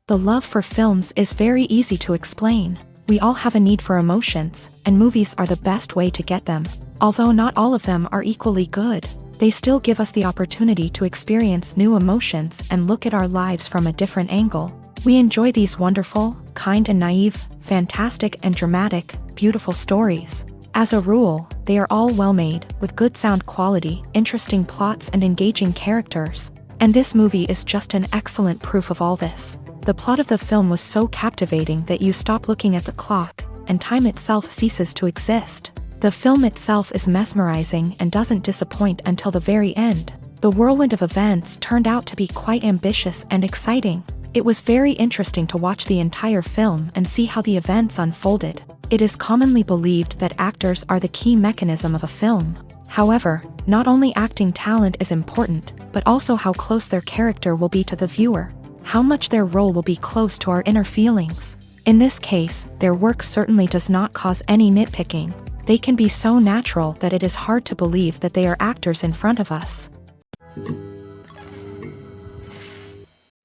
The love for films is very easy to explain. We all have a need for emotions, and movies are the best way to get them. Although not all of them are equally good, they still give us the opportunity to experience new emotions and look at our lives from a different angle. We enjoy these wonderful, kind and naive, fantastic and dramatic, beautiful stories. As a rule, they are all well made, with good sound quality, interesting plots and engaging characters. And this movie is just an excellent proof of all this. The plot of the film was so captivating that you stop looking at the clock, and time itself ceases to exist. The film itself is mesmerizing and doesn't disappoint until the very end. The whirlwind of events turned out to be quite ambitious and exciting. It was very interesting to watch the entire film and see how the events unfolded. It is commonly believed that actors are the key mechanism of a film. However, not only acting talent is important, but also how close their character will be to the viewer. How much their role will be close to our inner feelings. In this case, their work certainly does not cause any nitpicking. They can be so natural that it is hard to believe that they are actors in front of us.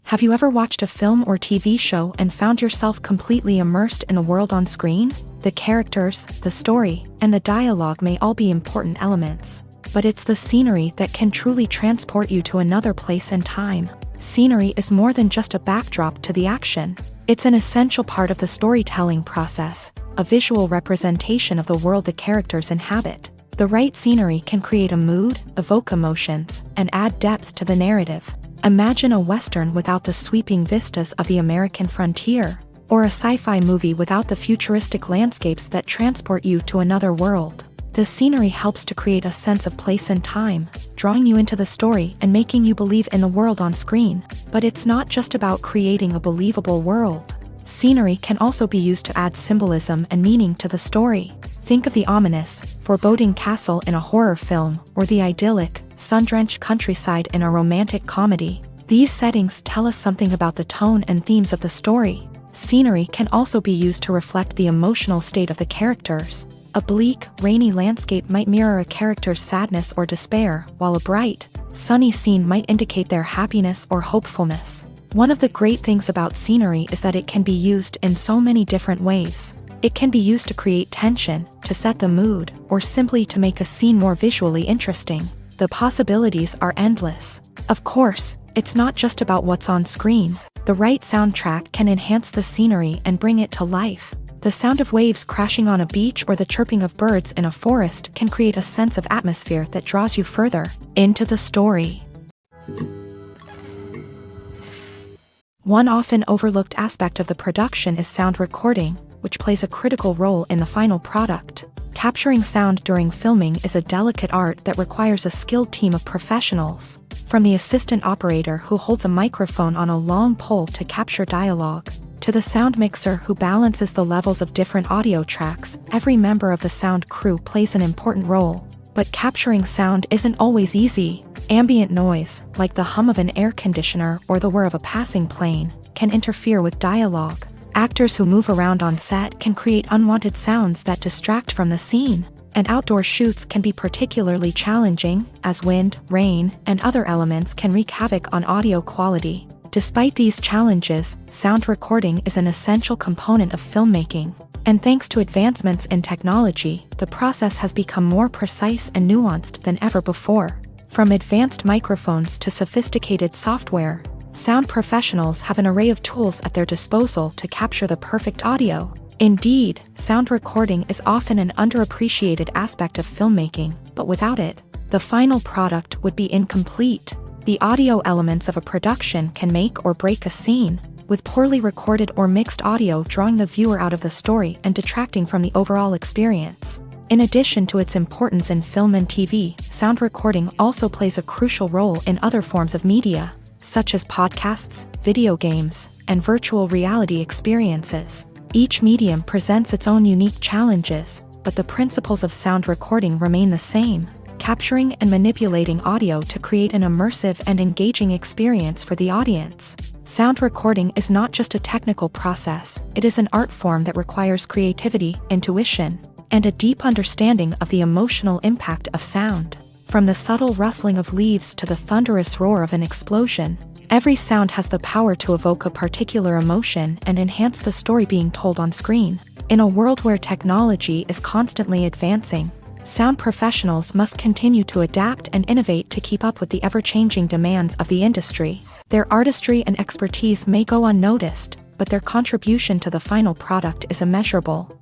Have you ever watched a film or TV show and found yourself completely immersed in the world on screen? The characters, the story, and the dialogue may all be important elements, but it's the scenery that can truly transport you to another place and time. Scenery is more than just a backdrop to the action. It's an essential part of the storytelling process, a visual representation of the world the characters inhabit. The right scenery can create a mood, evoke emotions, and add depth to the narrative. Imagine a Western without the sweeping vistas of the American frontier, or a sci-fi movie without the futuristic landscapes that transport you to another world. The scenery helps to create a sense of place and time, drawing you into the story and making you believe in the world on screen. But it's not just about creating a believable world. Scenery can also be used to add symbolism and meaning to the story. Think of the ominous, foreboding castle in a horror film, or the idyllic, sun-drenched countryside in a romantic comedy. These settings tell us something about the tone and themes of the story. Scenery can also be used to reflect the emotional state of the characters. A bleak, rainy landscape might mirror a character's sadness or despair, while a bright, sunny scene might indicate their happiness or hopefulness. One of the great things about scenery is that it can be used in so many different ways. It can be used to create tension, to set the mood, or simply to make a scene more visually interesting. The possibilities are endless. Of course, it's not just about what's on screen. The right soundtrack can enhance the scenery and bring it to life. The sound of waves crashing on a beach or the chirping of birds in a forest can create a sense of atmosphere that draws you further into the story. One often overlooked aspect of the production is sound recording, which plays a critical role in the final product. Capturing sound during filming is a delicate art that requires a skilled team of professionals. From the assistant operator who holds a microphone on a long pole to capture dialogue, to the sound mixer who balances the levels of different audio tracks, every member of the sound crew plays an important role. But capturing sound isn't always easy. Ambient noise, like the hum of an air conditioner or the whir of a passing plane, can interfere with dialogue. Actors who move around on set can create unwanted sounds that distract from the scene. And outdoor shoots can be particularly challenging, as wind, rain, and other elements can wreak havoc on audio quality. Despite these challenges, sound recording is an essential component of filmmaking. And thanks to advancements in technology, the process has become more precise and nuanced than ever before. From advanced microphones to sophisticated software, sound professionals have an array of tools at their disposal to capture the perfect audio. Indeed, sound recording is often an underappreciated aspect of filmmaking, but without it, the final product would be incomplete. The audio elements of a production can make or break a scene, with poorly recorded or mixed audio drawing the viewer out of the story and detracting from the overall experience. In addition to its importance in film and TV, sound recording also plays a crucial role in other forms of media, such as podcasts, video games, and virtual reality experiences. Each medium presents its own unique challenges, but the principles of sound recording remain the same, capturing and manipulating audio to create an immersive and engaging experience for the audience. Sound recording is not just a technical process, it is an art form that requires creativity, intuition, and a deep understanding of the emotional impact of sound. From the subtle rustling of leaves to the thunderous roar of an explosion, every sound has the power to evoke a particular emotion and enhance the story being told on screen. In a world where technology is constantly advancing, sound professionals must continue to adapt and innovate to keep up with the ever-changing demands of the industry. Their artistry and expertise may go unnoticed, but their contribution to the final product is immeasurable.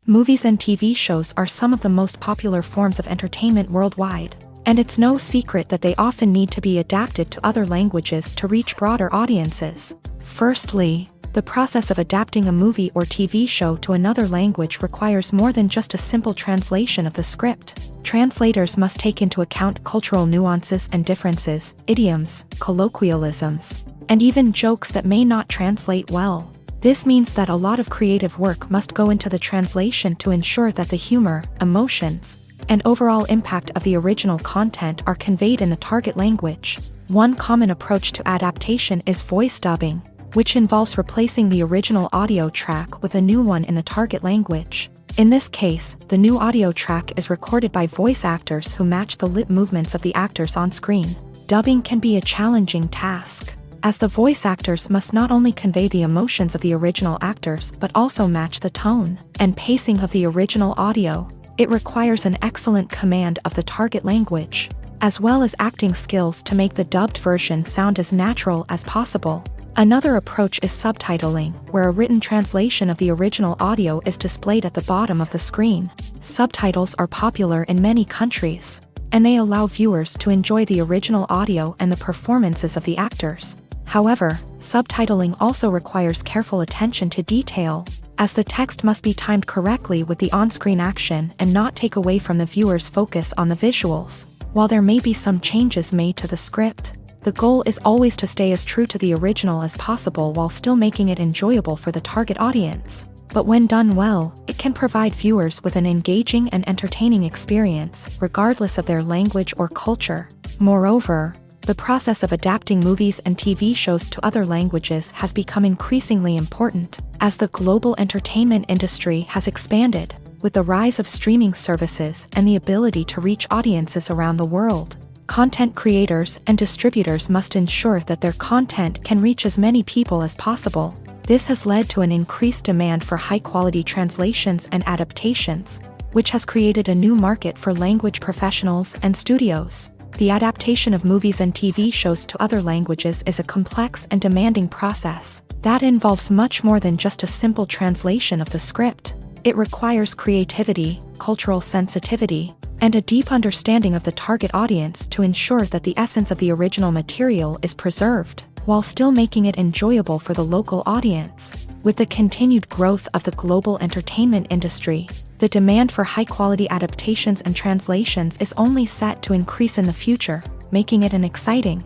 Movies and TV shows are some of the most popular forms of entertainment worldwide, and it's no secret that they often need to be adapted to other languages to reach broader audiences. Firstly, the process of adapting a movie or TV show to another language requires more than just a simple translation of the script. Translators must take into account cultural nuances and differences, idioms, colloquialisms, and even jokes that may not translate well. This means that a lot of creative work must go into the translation to ensure that the humor, emotions, and overall impact of the original content are conveyed in the target language. One common approach to adaptation is voice dubbing, which involves replacing the original audio track with a new one in the target language. In this case, the new audio track is recorded by voice actors who match the lip movements of the actors on screen. Dubbing can be a challenging task, as the voice actors must not only convey the emotions of the original actors but also match the tone and pacing of the original audio. It requires an excellent command of the target language, as well as acting skills to make the dubbed version sound as natural as possible. Another approach is subtitling, where a written translation of the original audio is displayed at the bottom of the screen. Subtitles are popular in many countries, and they allow viewers to enjoy the original audio and the performances of the actors. However, subtitling also requires careful attention to detail, as the text must be timed correctly with the on-screen action and not take away from the viewer's focus on the visuals. While there may be some changes made to the script, the goal is always to stay as true to the original as possible while still making it enjoyable for the target audience. But when done well, it can provide viewers with an engaging and entertaining experience, regardless of their language or culture. Moreover, the process of adapting movies and TV shows to other languages has become increasingly important, as the global entertainment industry has expanded, with the rise of streaming services and the ability to reach audiences around the world. Content creators and distributors must ensure that their content can reach as many people as possible. This has led to an increased demand for high-quality translations and adaptations, which has created a new market for language professionals and studios. The adaptation of movies and TV shows to other languages is a complex and demanding process that involves much more than just a simple translation of the script. It requires creativity, cultural sensitivity, and a deep understanding of the target audience to ensure that the essence of the original material is preserved, while still making it enjoyable for the local audience. With the continued growth of the global entertainment industry, the demand for high-quality adaptations and translations is only set to increase in the future, making it an exciting.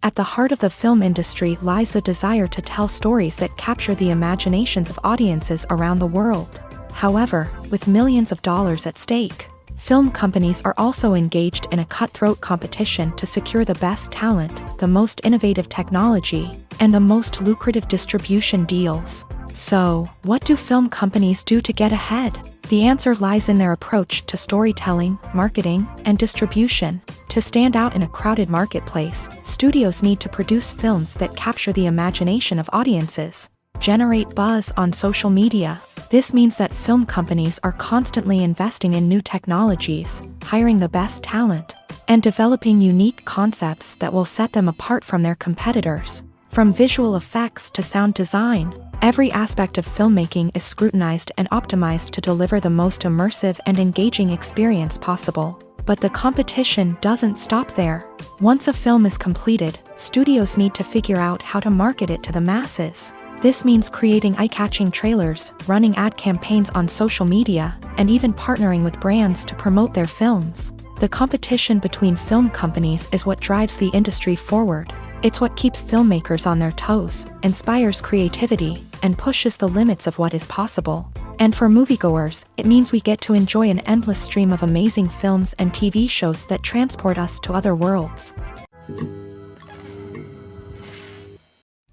At the heart of the film industry lies the desire to tell stories that capture the imaginations of audiences around the world. However, with millions of dollars at stake, film companies are also engaged in a cutthroat competition to secure the best talent, the most innovative technology, and the most lucrative distribution deals. So, what do film companies do to get ahead? The answer lies in their approach to storytelling, marketing, and distribution. To stand out in a crowded marketplace, studios need to produce films that capture the imagination of audiences, generate buzz on social media, This means that film companies are constantly investing in new technologies, hiring the best talent, and developing unique concepts that will set them apart from their competitors. From visual effects to sound design, every aspect of filmmaking is scrutinized and optimized to deliver the most immersive and engaging experience possible. But the competition doesn't stop there. Once a film is completed, studios need to figure out how to market it to the masses. This means creating eye-catching trailers, running ad campaigns on social media, and even partnering with brands to promote their films. The competition between film companies is what drives the industry forward. It's what keeps filmmakers on their toes, inspires creativity, and pushes the limits of what is possible. And for moviegoers, it means we get to enjoy an endless stream of amazing films and TV shows that transport us to other worlds.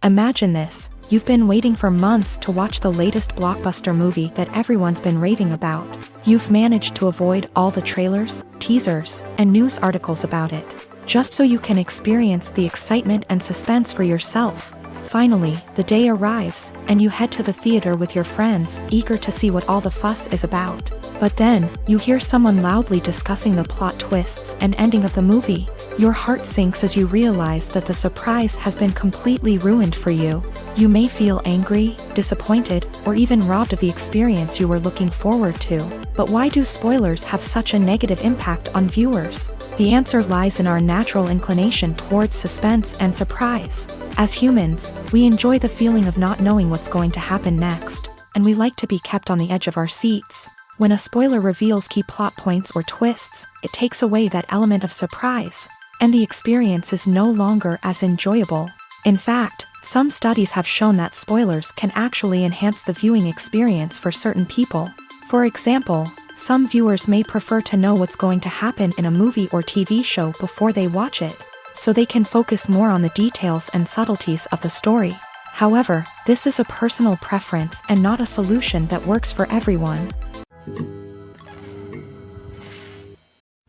Imagine this: you've been waiting for months to watch the latest blockbuster movie that everyone's been raving about. You've managed to avoid all the trailers, teasers, and news articles about it, just so you can experience the excitement and suspense for yourself. Finally, the day arrives, and you head to the theater with your friends, eager to see what all the fuss is about. But then, you hear someone loudly discussing the plot twists and ending of the movie. Your heart sinks as you realize that the surprise has been completely ruined for you. You may feel angry, disappointed, or even robbed of the experience you were looking forward to. But why do spoilers have such a negative impact on viewers? The answer lies in our natural inclination towards suspense and surprise. As humans, we enjoy the feeling of not knowing what's going to happen next, and we like to be kept on the edge of our seats. When a spoiler reveals key plot points or twists, it takes away that element of surprise, and the experience is no longer as enjoyable. In fact, some studies have shown that spoilers can actually enhance the viewing experience for certain people. For example, some viewers may prefer to know what's going to happen in a movie or TV show before they watch it, so they can focus more on the details and subtleties of the story. However, this is a personal preference and not a solution that works for everyone.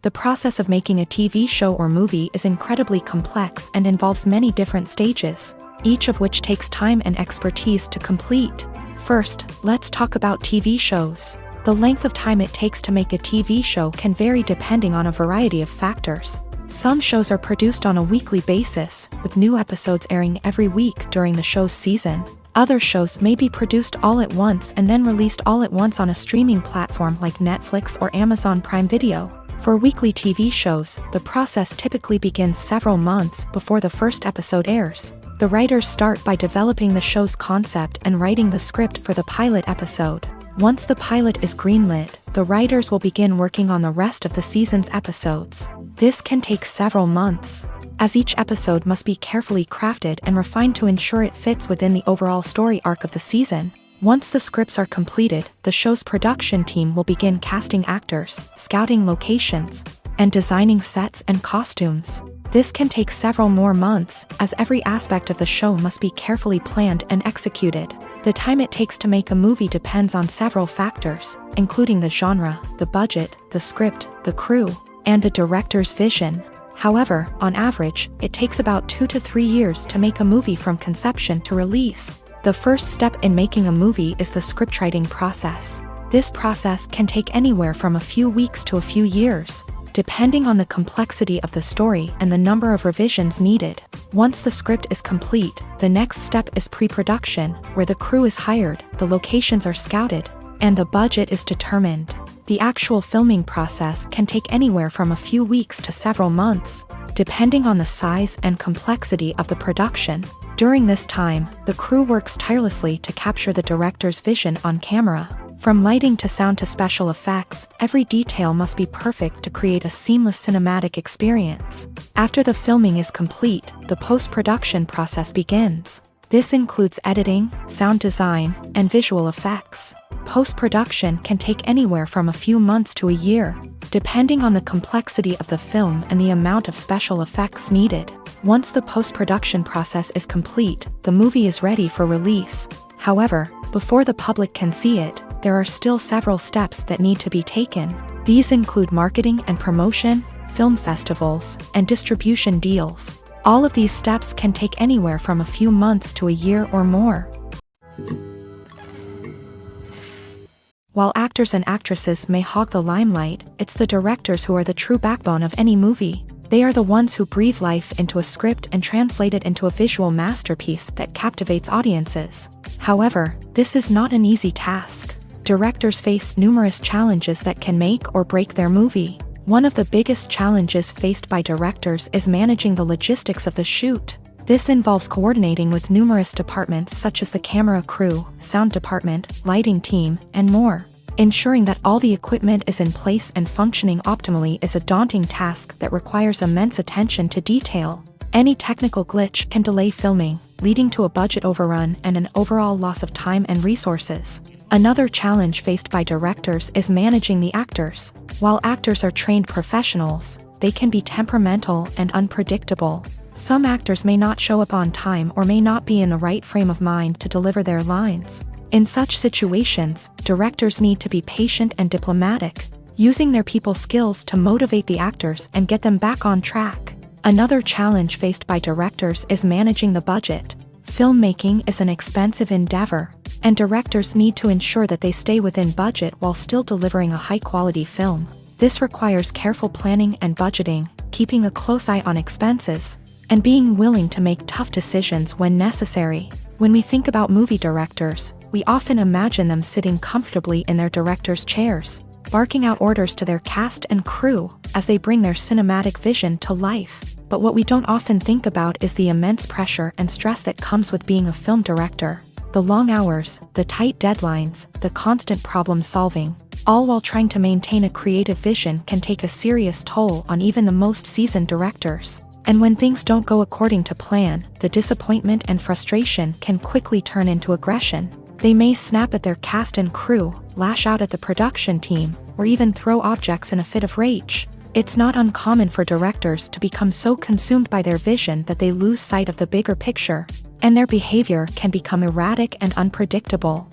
The process of making a TV show or movie is incredibly complex and involves many different stages, each of which takes time and expertise to complete. First, let's talk about TV shows. The length of time it takes to make a TV show can vary depending on a variety of factors. Some shows are produced on a weekly basis, with new episodes airing every week during the show's season. Other shows may be produced all at once and then released all at once on a streaming platform like Netflix or Amazon Prime Video. For weekly TV shows, the process typically begins several months before the first episode airs. The writers start by developing the show's concept and writing the script for the pilot episode. Once the pilot is greenlit, the writers will begin working on the rest of the season's episodes. This can take several months, as each episode must be carefully crafted and refined to ensure it fits within the overall story arc of the season. Once the scripts are completed, the show's production team will begin casting actors, scouting locations, and designing sets and costumes. This can take several more months, as every aspect of the show must be carefully planned and executed. The time it takes to make a movie depends on several factors, including the genre, the budget, the script, the crew, and the director's vision. However, on average, it takes about 2 to 3 years to make a movie from conception to release. The first step in making a movie is the scriptwriting process. This process can take anywhere from a few weeks to a few years, depending on the complexity of the story and the number of revisions needed. Once the script is complete, the next step is pre-production, where the crew is hired, the locations are scouted, and the budget is determined. The actual filming process can take anywhere from a few weeks to several months, depending on the size and complexity of the production. During this time, the crew works tirelessly to capture the director's vision on camera. From lighting to sound to special effects, every detail must be perfect to create a seamless cinematic experience. After the filming is complete, the post-production process begins. This includes editing, sound design, and visual effects. Post-production can take anywhere from a few months to a year, depending on the complexity of the film and the amount of special effects needed. Once the post-production process is complete, the movie is ready for release. However, before the public can see it, there are still several steps that need to be taken. These include marketing and promotion, film festivals, and distribution deals. All of these steps can take anywhere from a few months to a year or more. While actors and actresses may hog the limelight, it's the directors who are the true backbone of any movie. They are the ones who breathe life into a script and translate it into a visual masterpiece that captivates audiences. However, this is not an easy task. Directors face numerous challenges that can make or break their movie. One of the biggest challenges faced by directors is managing the logistics of the shoot. This involves coordinating with numerous departments such as the camera crew, sound department, lighting team, and more. Ensuring that all the equipment is in place and functioning optimally is a daunting task that requires immense attention to detail. Any technical glitch can delay filming, leading to a budget overrun and an overall loss of time and resources. Another challenge faced by directors is managing the actors. While actors are trained professionals, they can be temperamental and unpredictable. Some actors may not show up on time or may not be in the right frame of mind to deliver their lines. In such situations, directors need to be patient and diplomatic, using their people skills to motivate the actors and get them back on track. Another challenge faced by directors is managing the budget. Filmmaking is an expensive endeavor, and directors need to ensure that they stay within budget while still delivering a high-quality film. This requires careful planning and budgeting, keeping a close eye on expenses, and being willing to make tough decisions when necessary. When we think about movie directors, we often imagine them sitting comfortably in their director's chairs, barking out orders to their cast and crew as they bring their cinematic vision to life. But what we don't often think about is the immense pressure and stress that comes with being a film director. The long hours, the tight deadlines, the constant problem solving, all while trying to maintain a creative vision can take a serious toll on even the most seasoned directors. And when things don't go according to plan, the disappointment and frustration can quickly turn into aggression. They may snap at their cast and crew, lash out at the production team, or even throw objects in a fit of rage. It's not uncommon for directors to become so consumed by their vision that they lose sight of the bigger picture, and their behavior can become erratic and unpredictable.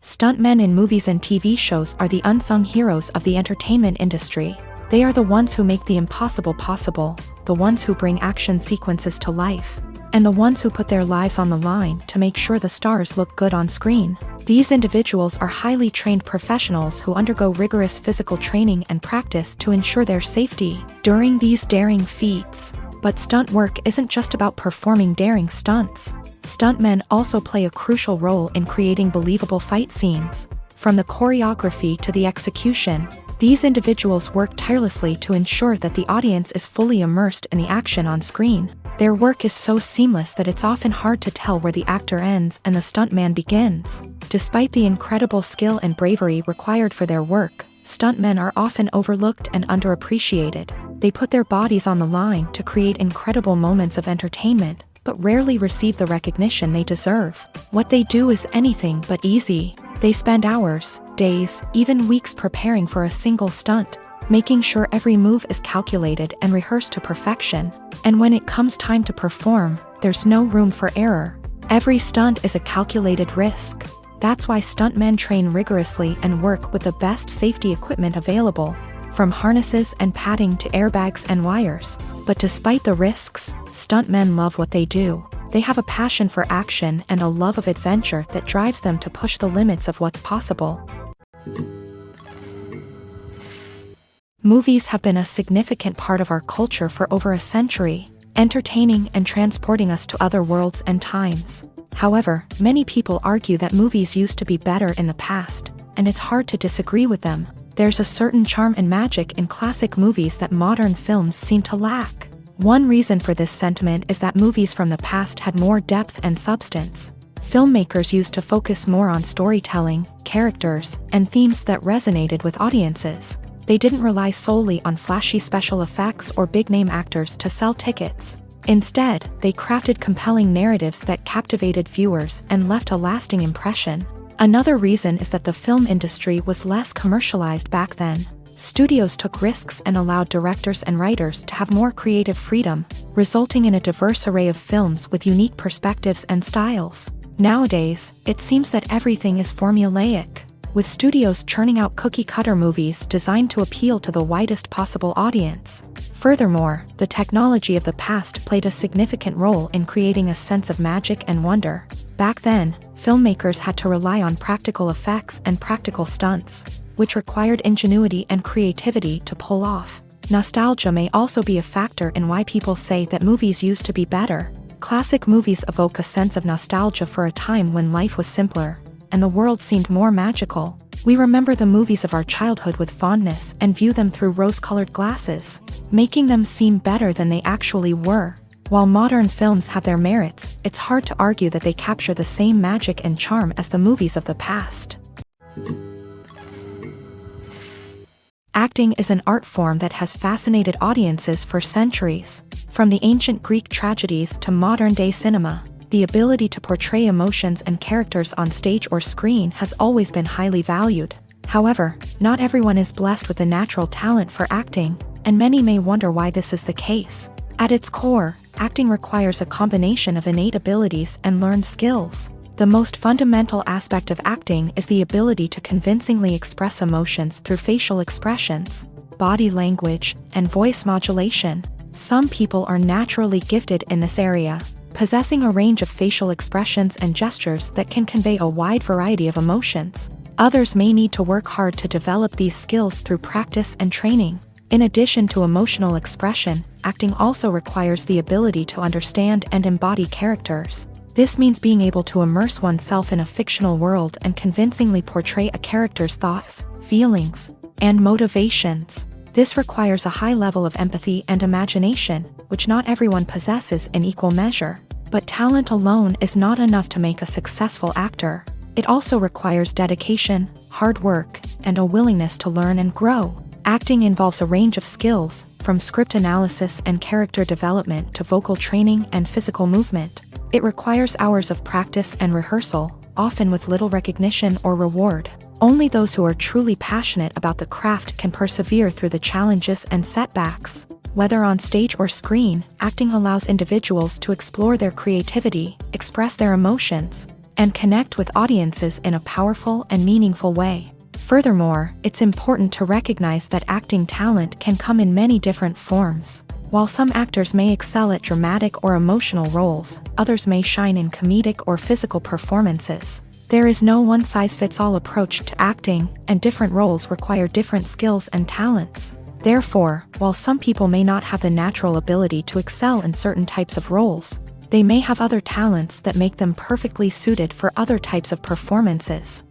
Stuntmen in movies and TV shows are the unsung heroes of the entertainment industry. They are the ones who make the impossible possible, the ones who bring action sequences to life, and the ones who put their lives on the line to make sure the stars look good on screen. These individuals are highly trained professionals who undergo rigorous physical training and practice to ensure their safety during these daring feats. But stunt work isn't just about performing daring stunts. Stuntmen also play a crucial role in creating believable fight scenes. From the choreography to the execution, these individuals work tirelessly to ensure that the audience is fully immersed in the action on screen. Their work is so seamless that it's often hard to tell where the actor ends and the stuntman begins. Despite the incredible skill and bravery required for their work, stuntmen are often overlooked and underappreciated. They put their bodies on the line to create incredible moments of entertainment, but rarely receive the recognition they deserve. What they do is anything but easy. They spend hours, days, even weeks preparing for a single stunt, making sure every move is calculated and rehearsed to perfection. And when it comes time to perform, there's no room for error. Every stunt is a calculated risk. That's why stuntmen train rigorously and work with the best safety equipment available, from harnesses and padding to airbags and wires. But despite the risks, stuntmen love what they do. They have a passion for action and a love of adventure that drives them to push the limits of what's possible. Movies have been a significant part of our culture for over a century, entertaining and transporting us to other worlds and times. However, many people argue that movies used to be better in the past, and it's hard to disagree with them. There's a certain charm and magic in classic movies that modern films seem to lack. One reason for this sentiment is that movies from the past had more depth and substance. Filmmakers used to focus more on storytelling, characters, and themes that resonated with audiences. They didn't rely solely on flashy special effects or big-name actors to sell tickets. Instead, they crafted compelling narratives that captivated viewers and left a lasting impression. Another reason is that the film industry was less commercialized back then. Studios took risks and allowed directors and writers to have more creative freedom, resulting in a diverse array of films with unique perspectives and styles. Nowadays, it seems that everything is formulaic, with studios churning out cookie-cutter movies designed to appeal to the widest possible audience. Furthermore, the technology of the past played a significant role in creating a sense of magic and wonder. Back then, filmmakers had to rely on practical effects and practical stunts, which required ingenuity and creativity to pull off. Nostalgia may also be a factor in why people say that movies used to be better. Classic movies evoke a sense of nostalgia for a time when life was simpler, and the world seemed more magical. We remember the movies of our childhood with fondness and view them through rose-colored glasses, making them seem better than they actually were. While modern films have their merits, it's hard to argue that they capture the same magic and charm as the movies of the past. Acting is an art form that has fascinated audiences for centuries. From the ancient Greek tragedies to modern-day cinema, the ability to portray emotions and characters on stage or screen has always been highly valued. However, not everyone is blessed with a natural talent for acting, and many may wonder why this is the case. At its core, acting requires a combination of innate abilities and learned skills. The most fundamental aspect of acting is the ability to convincingly express emotions through facial expressions, body language, and voice modulation. Some people are naturally gifted in this area, possessing a range of facial expressions and gestures that can convey a wide variety of emotions. Others may need to work hard to develop these skills through practice and training. In addition to emotional expression, acting also requires the ability to understand and embody characters. This means being able to immerse oneself in a fictional world and convincingly portray a character's thoughts, feelings, and motivations. This requires a high level of empathy and imagination, which not everyone possesses in equal measure. But talent alone is not enough to make a successful actor. It also requires dedication, hard work, and a willingness to learn and grow. Acting involves a range of skills, from script analysis and character development to vocal training and physical movement. It requires hours of practice and rehearsal, often with little recognition or reward. Only those who are truly passionate about the craft can persevere through the challenges and setbacks. Whether on stage or screen, acting allows individuals to explore their creativity, express their emotions, and connect with audiences in a powerful and meaningful way. Furthermore, it's important to recognize that acting talent can come in many different forms. While some actors may excel at dramatic or emotional roles, others may shine in comedic or physical performances. There is no one-size-fits-all approach to acting, and different roles require different skills and talents. Therefore, while some people may not have the natural ability to excel in certain types of roles, they may have other talents that make them perfectly suited for other types of performances.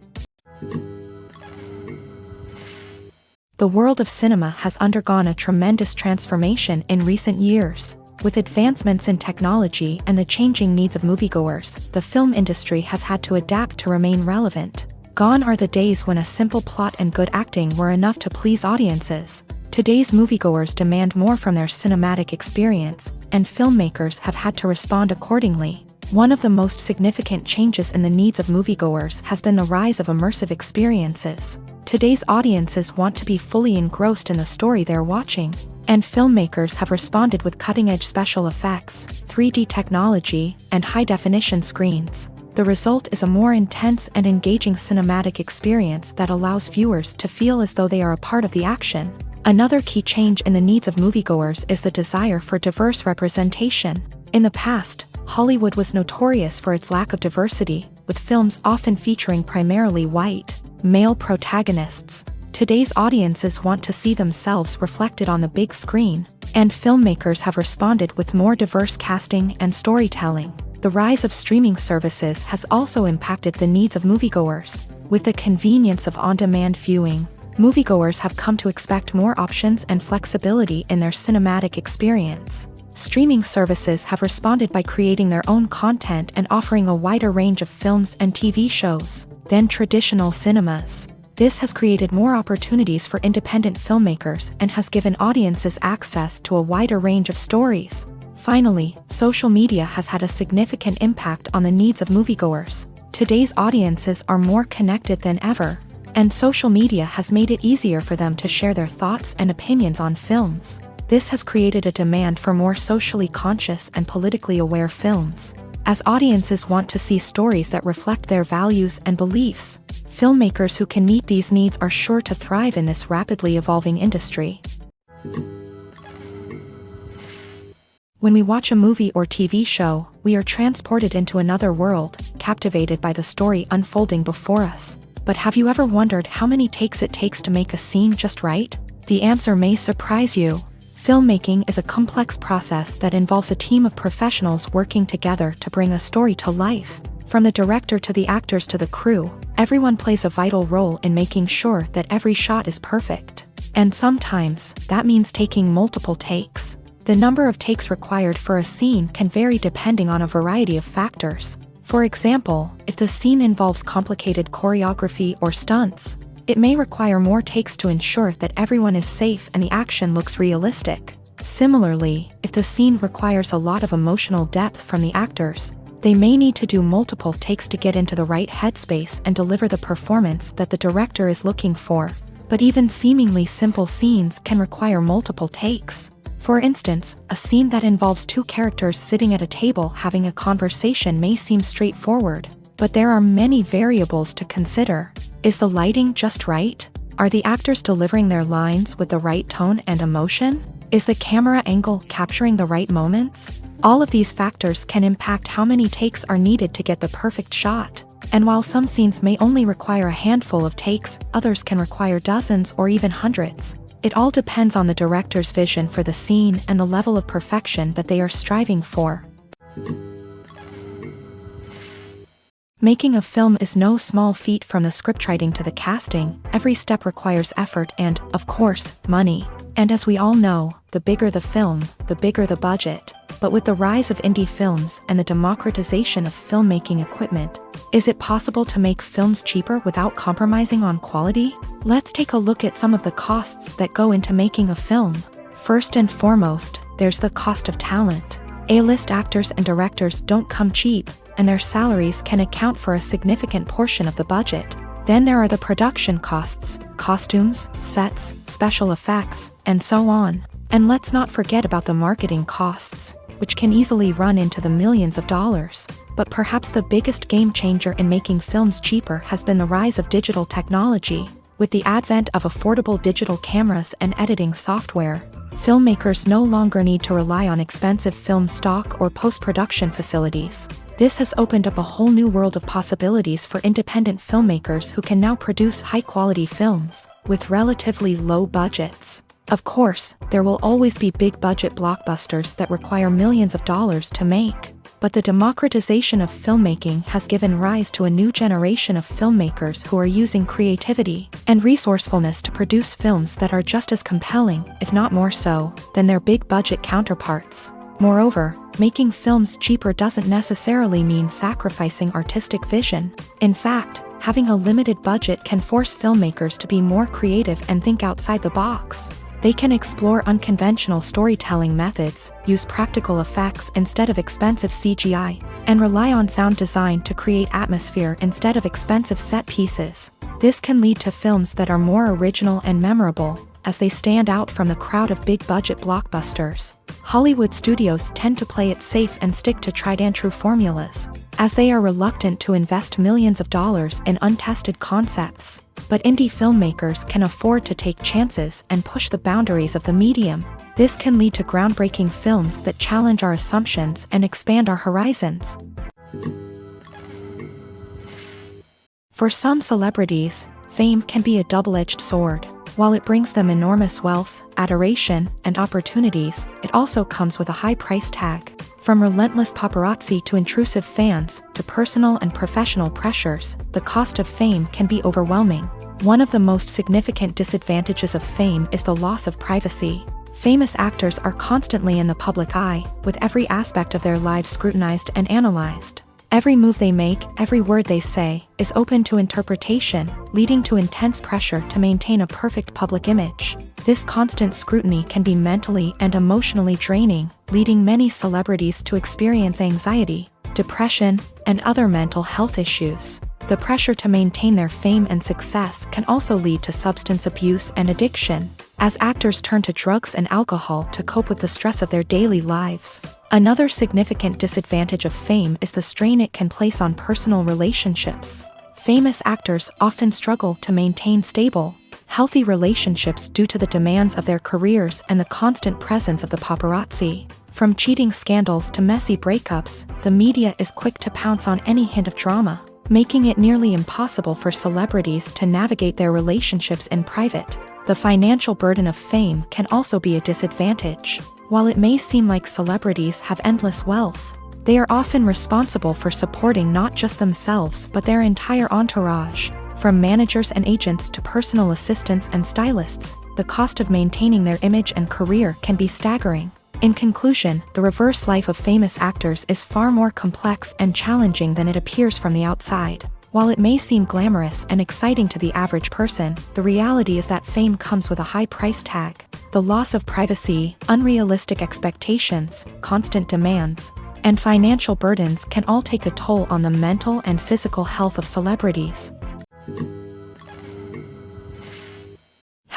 The world of cinema has undergone a tremendous transformation in recent years. With advancements in technology and the changing needs of moviegoers, the film industry has had to adapt to remain relevant. Gone are the days when a simple plot and good acting were enough to please audiences. Today's moviegoers demand more from their cinematic experience, and filmmakers have had to respond accordingly. One of the most significant changes in the needs of moviegoers has been the rise of immersive experiences. Today's audiences want to be fully engrossed in the story they're watching, and filmmakers have responded with cutting-edge special effects, 3D technology, and high-definition screens. The result is a more intense and engaging cinematic experience that allows viewers to feel as though they are a part of the action. Another key change in the needs of moviegoers is the desire for diverse representation. In the past, Hollywood was notorious for its lack of diversity, with films often featuring primarily white, male protagonists. Today's audiences want to see themselves reflected on the big screen, and filmmakers have responded with more diverse casting and storytelling. The rise of streaming services has also impacted the needs of moviegoers. With the convenience of on-demand viewing, moviegoers have come to expect more options and flexibility in their cinematic experience. Streaming services have responded by creating their own content and offering a wider range of films and TV shows than traditional cinemas. This has created more opportunities for independent filmmakers and has given audiences access to a wider range of stories. Finally, social media has had a significant impact on the needs of moviegoers. Today's audiences are more connected than ever, and social media has made it easier for them to share their thoughts and opinions on films. This has created a demand for more socially conscious and politically aware films. As audiences want to see stories that reflect their values and beliefs, filmmakers who can meet these needs are sure to thrive in this rapidly evolving industry. When we watch a movie or TV show, we are transported into another world, captivated by the story unfolding before us. But have you ever wondered how many takes it takes to make a scene just right? The answer may surprise you. Filmmaking is a complex process that involves a team of professionals working together to bring a story to life. From the director to the actors to the crew, everyone plays a vital role in making sure that every shot is perfect. And sometimes, that means taking multiple takes. The number of takes required for a scene can vary depending on a variety of factors. For example, if the scene involves complicated choreography or stunts, it may require more takes to ensure that everyone is safe and the action looks realistic. Similarly, if the scene requires a lot of emotional depth from the actors, they may need to do multiple takes to get into the right headspace and deliver the performance that the director is looking for. But even seemingly simple scenes can require multiple takes. For instance, a scene that involves two characters sitting at a table having a conversation may seem straightforward, but there are many variables to consider. Is the lighting just right? Are the actors delivering their lines with the right tone and emotion? Is the camera angle capturing the right moments? All of these factors can impact how many takes are needed to get the perfect shot. And while some scenes may only require a handful of takes, others can require dozens or even hundreds. It all depends on the director's vision for the scene and the level of perfection that they are striving for. Making a film is no small feat. From the scriptwriting to the casting, every step requires effort and, of course, money. And as we all know, the bigger the film, the bigger the budget. But with the rise of indie films and the democratization of filmmaking equipment, is it possible to make films cheaper without compromising on quality? Let's take a look at some of the costs that go into making a film. First and foremost, there's the cost of talent. A-list actors and directors don't come cheap, and their salaries can account for a significant portion of the budget. Then there are the production costs, costumes, sets, special effects, and so on. And let's not forget about the marketing costs, which can easily run into the millions of dollars. But perhaps the biggest game changer in making films cheaper has been the rise of digital technology. With the advent of affordable digital cameras and editing software, filmmakers no longer need to rely on expensive film stock or post-production facilities. This has opened up a whole new world of possibilities for independent filmmakers who can now produce high-quality films with relatively low budgets. Of course, there will always be big-budget blockbusters that require millions of dollars to make. But the democratization of filmmaking has given rise to a new generation of filmmakers who are using creativity and resourcefulness to produce films that are just as compelling, if not more so, than their big-budget counterparts. Moreover, making films cheaper doesn't necessarily mean sacrificing artistic vision. In fact, having a limited budget can force filmmakers to be more creative and think outside the box. They can explore unconventional storytelling methods, use practical effects instead of expensive CGI, and rely on sound design to create atmosphere instead of expensive set pieces. This can lead to films that are more original and memorable, as they stand out from the crowd of big-budget blockbusters. Hollywood studios tend to play it safe and stick to tried-and-true formulas, as they are reluctant to invest millions of dollars in untested concepts. But indie filmmakers can afford to take chances and push the boundaries of the medium. This can lead to groundbreaking films that challenge our assumptions and expand our horizons. For some celebrities, fame can be a double-edged sword. While it brings them enormous wealth, adoration, and opportunities, it also comes with a high price tag. From relentless paparazzi to intrusive fans, to personal and professional pressures, the cost of fame can be overwhelming. One of the most significant disadvantages of fame is the loss of privacy. Famous actors are constantly in the public eye, with every aspect of their lives scrutinized and analyzed. Every move they make, every word they say, is open to interpretation, leading to intense pressure to maintain a perfect public image. This constant scrutiny can be mentally and emotionally draining, leading many celebrities to experience anxiety, depression, and other mental health issues. The pressure to maintain their fame and success can also lead to substance abuse and addiction, as actors turn to drugs and alcohol to cope with the stress of their daily lives. Another significant disadvantage of fame is the strain it can place on personal relationships. Famous actors often struggle to maintain stable, healthy relationships due to the demands of their careers and the constant presence of the paparazzi. From cheating scandals to messy breakups, the media is quick to pounce on any hint of drama, making it nearly impossible for celebrities to navigate their relationships in private. The financial burden of fame can also be a disadvantage. While it may seem like celebrities have endless wealth, they are often responsible for supporting not just themselves but their entire entourage. From managers and agents to personal assistants and stylists, the cost of maintaining their image and career can be staggering. In conclusion, the reverse life of famous actors is far more complex and challenging than it appears from the outside. While it may seem glamorous and exciting to the average person, the reality is that fame comes with a high price tag. The loss of privacy, unrealistic expectations, constant demands, and financial burdens can all take a toll on the mental and physical health of celebrities.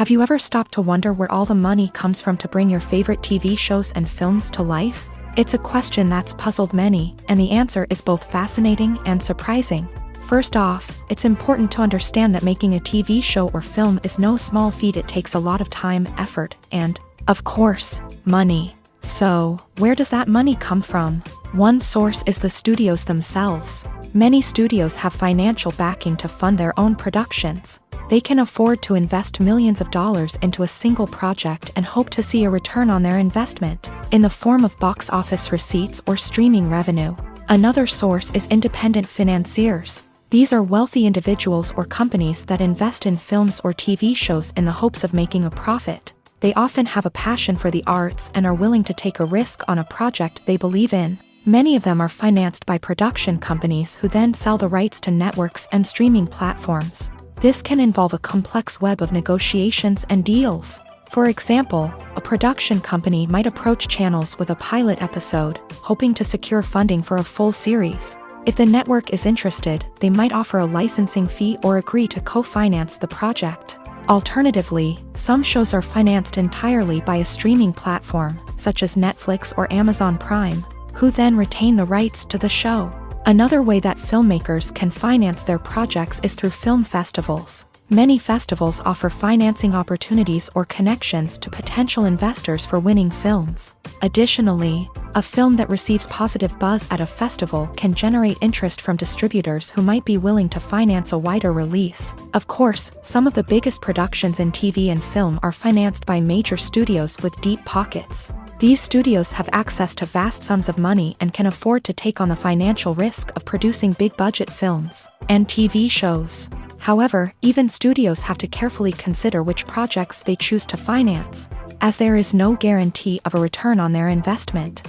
Have you ever stopped to wonder where all the money comes from to bring your favorite TV shows and films to life? It's a question that's puzzled many, and the answer is both fascinating and surprising. First off, it's important to understand that making a TV show or film is no small feat. It takes a lot of time, effort, and, of course, money. So, where does that money come from? One source is the studios themselves. Many studios have financial backing to fund their own productions. They can afford to invest millions of dollars into a single project and hope to see a return on their investment, in the form of box office receipts or streaming revenue. Another source is independent financiers. These are wealthy individuals or companies that invest in films or TV shows in the hopes of making a profit. They often have a passion for the arts and are willing to take a risk on a project they believe in. Many of them are financed by production companies who then sell the rights to networks and streaming platforms. This can involve a complex web of negotiations and deals. For example, a production company might approach channels with a pilot episode, hoping to secure funding for a full series. If the network is interested, they might offer a licensing fee or agree to co-finance the project. Alternatively, some shows are financed entirely by a streaming platform, such as Netflix or Amazon Prime, who then retain the rights to the show. Another way that filmmakers can finance their projects is through film festivals. Many festivals offer financing opportunities or connections to potential investors for winning films. Additionally, a film that receives positive buzz at a festival can generate interest from distributors who might be willing to finance a wider release. Of course, some of the biggest productions in TV and film are financed by major studios with deep pockets. These studios have access to vast sums of money and can afford to take on the financial risk of producing big-budget films and TV shows. However, even studios have to carefully consider which projects they choose to finance, as there is no guarantee of a return on their investment.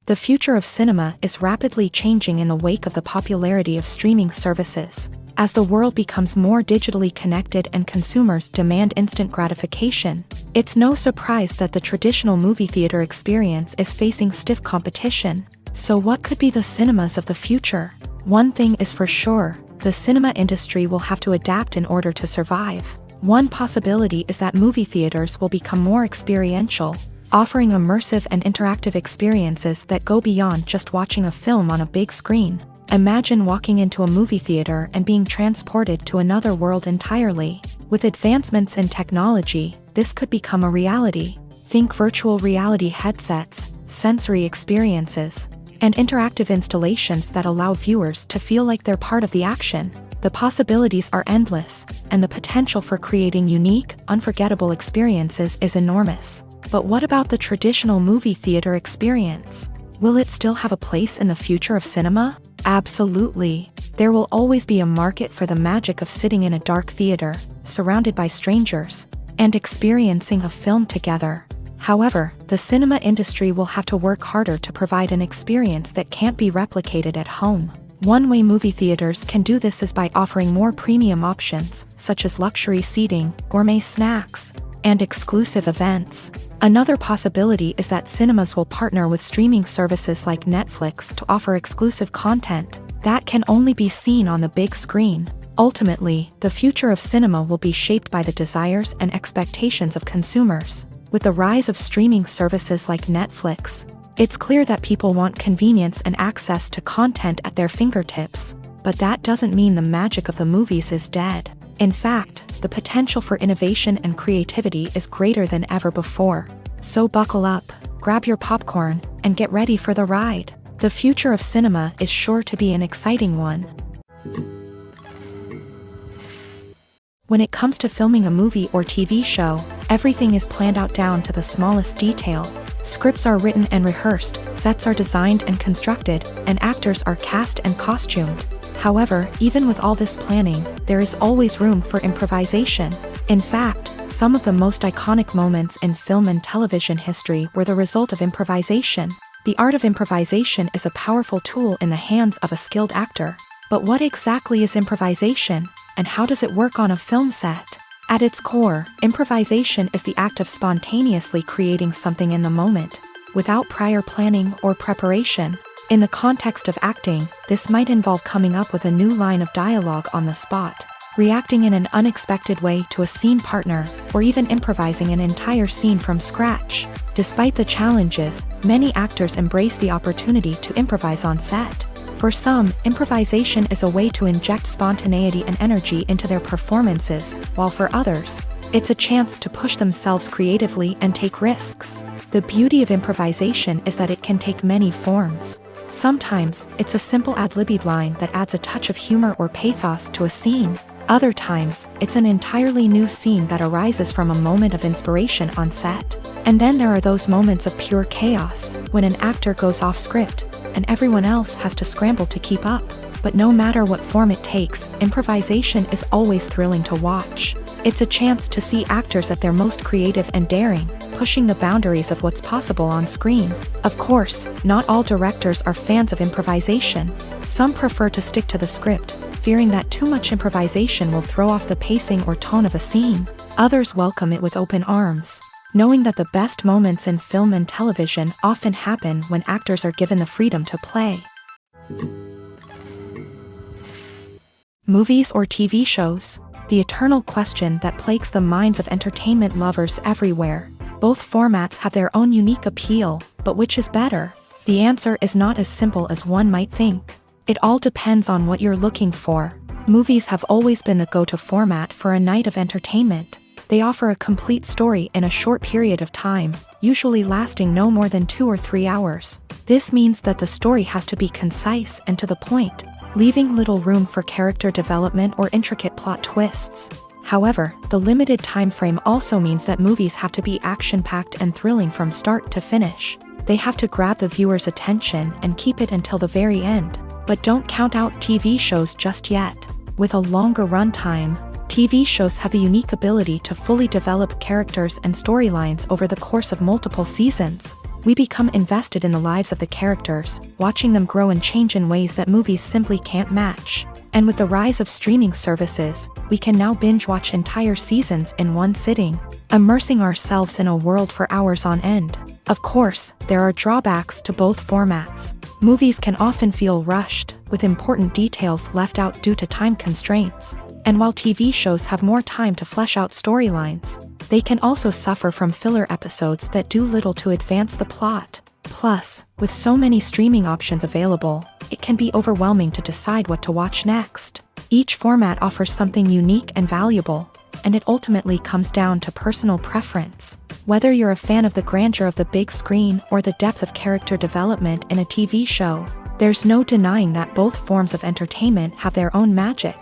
The future of cinema is rapidly changing in the wake of the popularity of streaming services. As the world becomes more digitally connected and consumers demand instant gratification, it's no surprise that the traditional movie theater experience is facing stiff competition. So what could be the cinemas of the future? One thing is for sure, the cinema industry will have to adapt in order to survive. One possibility is that movie theaters will become more experiential, offering immersive and interactive experiences that go beyond just watching a film on a big screen. Imagine walking into a movie theater and being transported to another world entirely. With advancements in technology, this could become a reality. Think virtual reality headsets, sensory experiences, and interactive installations that allow viewers to feel like they're part of the action. The possibilities are endless, and the potential for creating unique, unforgettable experiences is enormous. But what about the traditional movie theater experience? Will it still have a place in the future of cinema? Absolutely. There will always be a market for the magic of sitting in a dark theater, surrounded by strangers, and experiencing a film together. However, the cinema industry will have to work harder to provide an experience that can't be replicated at home. One way movie theaters can do this is by offering more premium options, such as luxury seating, gourmet snacks, and exclusive events. Another possibility is that cinemas will partner with streaming services like Netflix to offer exclusive content that can only be seen on the big screen. Ultimately, the future of cinema will be shaped by the desires and expectations of consumers. With the rise of streaming services like Netflix, it's clear that people want convenience and access to content at their fingertips. But that doesn't mean the magic of the movies is dead. In fact, the potential for innovation and creativity is greater than ever before. So buckle up, grab your popcorn, and get ready for the ride. The future of cinema is sure to be an exciting one. When it comes to filming a movie or TV show, everything is planned out down to the smallest detail. Scripts are written and rehearsed, sets are designed and constructed, and actors are cast and costumed. However, even with all this planning, there is always room for improvisation. In fact, some of the most iconic moments in film and television history were the result of improvisation. The art of improvisation is a powerful tool in the hands of a skilled actor. But what exactly is improvisation, and how does it work on a film set? At its core, improvisation is the act of spontaneously creating something in the moment, without prior planning or preparation. In the context of acting, this might involve coming up with a new line of dialogue on the spot, reacting in an unexpected way to a scene partner, or even improvising an entire scene from scratch. Despite the challenges, many actors embrace the opportunity to improvise on set. For some, improvisation is a way to inject spontaneity and energy into their performances, while for others, it's a chance to push themselves creatively and take risks. The beauty of improvisation is that it can take many forms. Sometimes, it's a simple ad-libbed line that adds a touch of humor or pathos to a scene. Other times, it's an entirely new scene that arises from a moment of inspiration on set. And then there are those moments of pure chaos, when an actor goes off script, and everyone else has to scramble to keep up. But no matter what form it takes, improvisation is always thrilling to watch. It's a chance to see actors at their most creative and daring, pushing the boundaries of what's possible on screen. Of course, not all directors are fans of improvisation. Some prefer to stick to the script, fearing that too much improvisation will throw off the pacing or tone of a scene. Others welcome it with open arms, knowing that the best moments in film and television often happen when actors are given the freedom to play. Movies or TV shows? The eternal question that plagues the minds of entertainment lovers everywhere. Both formats have their own unique appeal, but which is better? The answer is not as simple as one might think. It all depends on what you're looking for. Movies have always been the go-to format for a night of entertainment. They offer a complete story in a short period of time, usually lasting no more than 2 or 3 hours. This means that the story has to be concise and to the point, leaving little room for character development or intricate plot twists. However, the limited time frame also means that movies have to be action-packed and thrilling from start to finish. They have to grab the viewer's attention and keep it until the very end. But don't count out TV shows just yet. With a longer runtime, TV shows have the unique ability to fully develop characters and storylines over the course of multiple seasons. We become invested in the lives of the characters, watching them grow and change in ways that movies simply can't match. And with the rise of streaming services, we can now binge-watch entire seasons in one sitting, immersing ourselves in a world for hours on end. Of course, there are drawbacks to both formats. Movies can often feel rushed, with important details left out due to time constraints. And while TV shows have more time to flesh out storylines, they can also suffer from filler episodes that do little to advance the plot. Plus, with so many streaming options available, it can be overwhelming to decide what to watch next. Each format offers something unique and valuable, and it ultimately comes down to personal preference. Whether you're a fan of the grandeur of the big screen or the depth of character development in a TV show, there's no denying that both forms of entertainment have their own magic.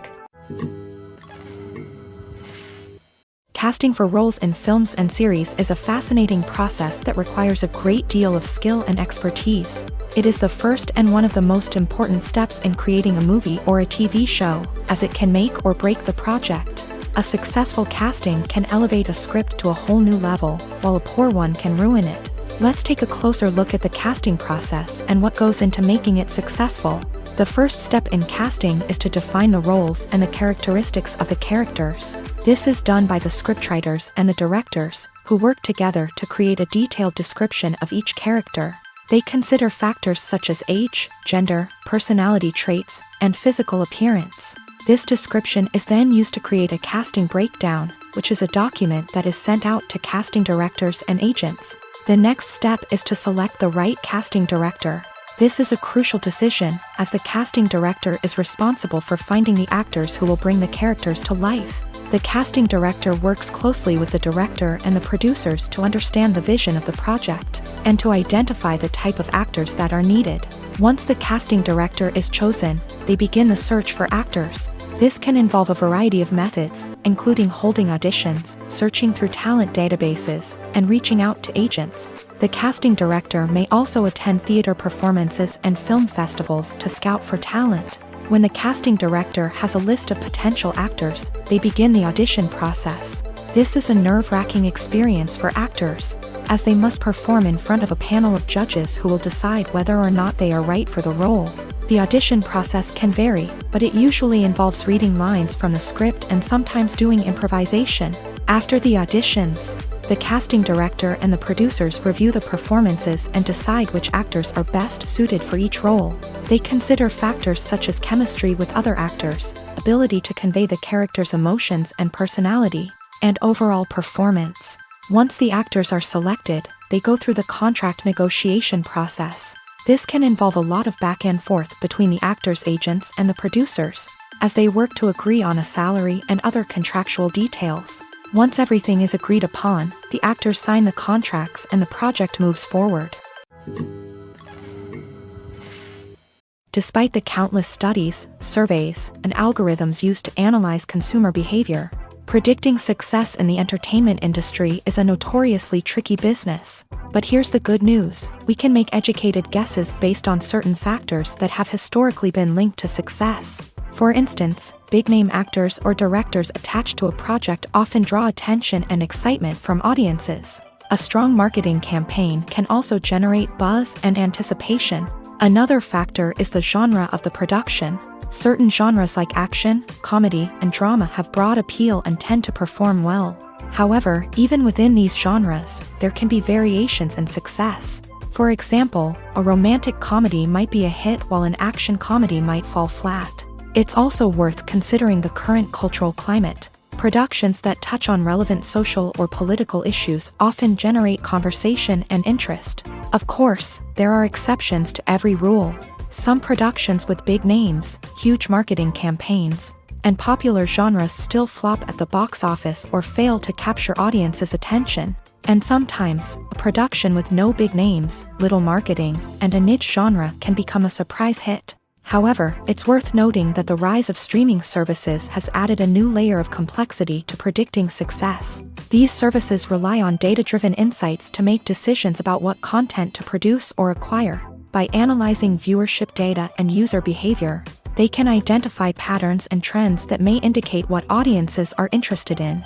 Casting for roles in films and series is a fascinating process that requires a great deal of skill and expertise. It is the first and one of the most important steps in creating a movie or a TV show, as it can make or break the project. A successful casting can elevate a script to a whole new level, while a poor one can ruin it. Let's take a closer look at the casting process and what goes into making it successful. The first step in casting is to define the roles and the characteristics of the characters. This is done by the scriptwriters and the directors, who work together to create a detailed description of each character. They consider factors such as age, gender, personality traits, and physical appearance. This description is then used to create a casting breakdown, which is a document that is sent out to casting directors and agents. The next step is to select the right casting director. This is a crucial decision, as the casting director is responsible for finding the actors who will bring the characters to life. The casting director works closely with the director and the producers to understand the vision of the project, and to identify the type of actors that are needed. Once the casting director is chosen, they begin the search for actors. This can involve a variety of methods, including holding auditions, searching through talent databases, and reaching out to agents. The casting director may also attend theater performances and film festivals to scout for talent. When the casting director has a list of potential actors, they begin the audition process. This is a nerve-wracking experience for actors, as they must perform in front of a panel of judges who will decide whether or not they are right for the role. The audition process can vary, but it usually involves reading lines from the script and sometimes doing improvisation. After the auditions, the casting director and the producers review the performances and decide which actors are best suited for each role. They consider factors such as chemistry with other actors, ability to convey the character's emotions and personality, and overall performance. Once the actors are selected, they go through the contract negotiation process. This can involve a lot of back and forth between the actors' agents and the producers, as they work to agree on a salary and other contractual details. Once everything is agreed upon, the actors sign the contracts and the project moves forward. Despite the countless studies, surveys, and algorithms used to analyze consumer behavior, predicting success in the entertainment industry is a notoriously tricky business. But here's the good news: we can make educated guesses based on certain factors that have historically been linked to success. For instance, big-name actors or directors attached to a project often draw attention and excitement from audiences. A strong marketing campaign can also generate buzz and anticipation. Another factor is the genre of the production. Certain genres like action, comedy, and drama have broad appeal and tend to perform well. However, even within these genres, there can be variations in success. For example, a romantic comedy might be a hit while an action comedy might fall flat. It's also worth considering the current cultural climate. Productions that touch on relevant social or political issues often generate conversation and interest. Of course, there are exceptions to every rule. Some productions with big names, huge marketing campaigns, and popular genres still flop at the box office or fail to capture audiences' attention. And sometimes, a production with no big names, little marketing, and a niche genre can become a surprise hit. However, it's worth noting that the rise of streaming services has added a new layer of complexity to predicting success. These services rely on data-driven insights to make decisions about what content to produce or acquire. By analyzing viewership data and user behavior, they can identify patterns and trends that may indicate what audiences are interested in.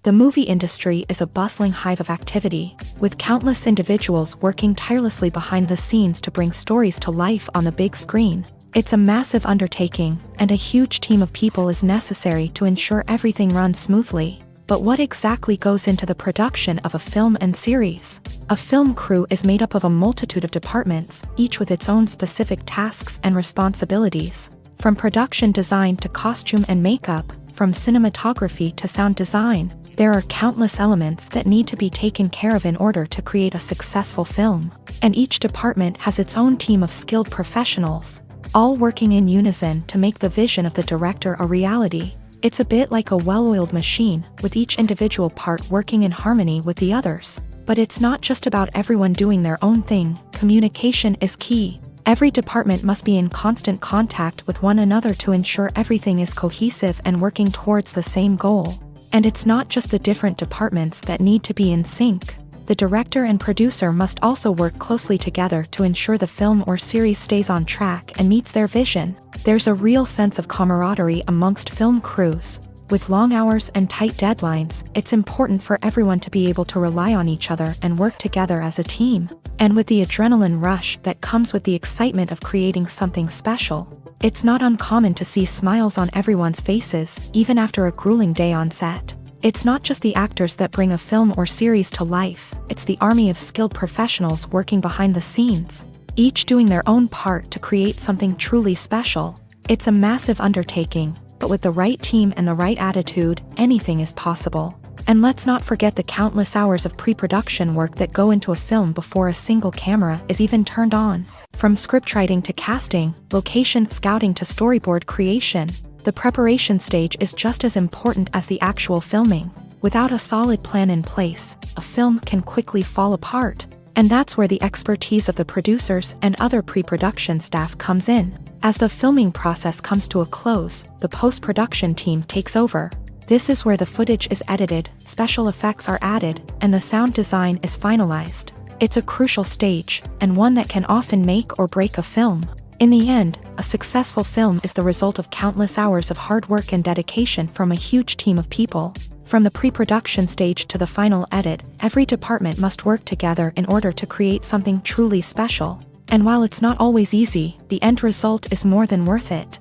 The movie industry is a bustling hive of activity, with countless individuals working tirelessly behind the scenes to bring stories to life on the big screen. It's a massive undertaking, and a huge team of people is necessary to ensure everything runs smoothly. But what exactly goes into the production of a film and series? A film crew is made up of a multitude of departments, each with its own specific tasks and responsibilities. From production design to costume and makeup, from cinematography to sound design, there are countless elements that need to be taken care of in order to create a successful film. And each department has its own team of skilled professionals, all working in unison to make the vision of the director a reality. It's a bit like a well-oiled machine, with each individual part working in harmony with the others. But it's not just about everyone doing their own thing. Communication is key. Every department must be in constant contact with one another to ensure everything is cohesive and working towards the same goal. And it's not just the different departments that need to be in sync. The director and producer must also work closely together to ensure the film or series stays on track and meets their vision. There's a real sense of camaraderie amongst film crews. With long hours and tight deadlines, it's important for everyone to be able to rely on each other and work together as a team. And with the adrenaline rush that comes with the excitement of creating something special, it's not uncommon to see smiles on everyone's faces, even after a grueling day on set. It's not just the actors that bring a film or series to life, it's the army of skilled professionals working behind the scenes, each doing their own part to create something truly special. It's a massive undertaking, but with the right team and the right attitude, anything is possible. And let's not forget the countless hours of pre-production work that go into a film before a single camera is even turned on. From scriptwriting to casting, location scouting to storyboard creation, the preparation stage is just as important as the actual filming. Without a solid plan in place, a film can quickly fall apart. And that's where the expertise of the producers and other pre-production staff comes in. As the filming process comes to a close, the post-production team takes over. This is where the footage is edited, special effects are added, and the sound design is finalized. It's a crucial stage, and one that can often make or break a film. In the end, a successful film is the result of countless hours of hard work and dedication from a huge team of people. From the pre-production stage to the final edit, every department must work together in order to create something truly special. And while it's not always easy, the end result is more than worth it.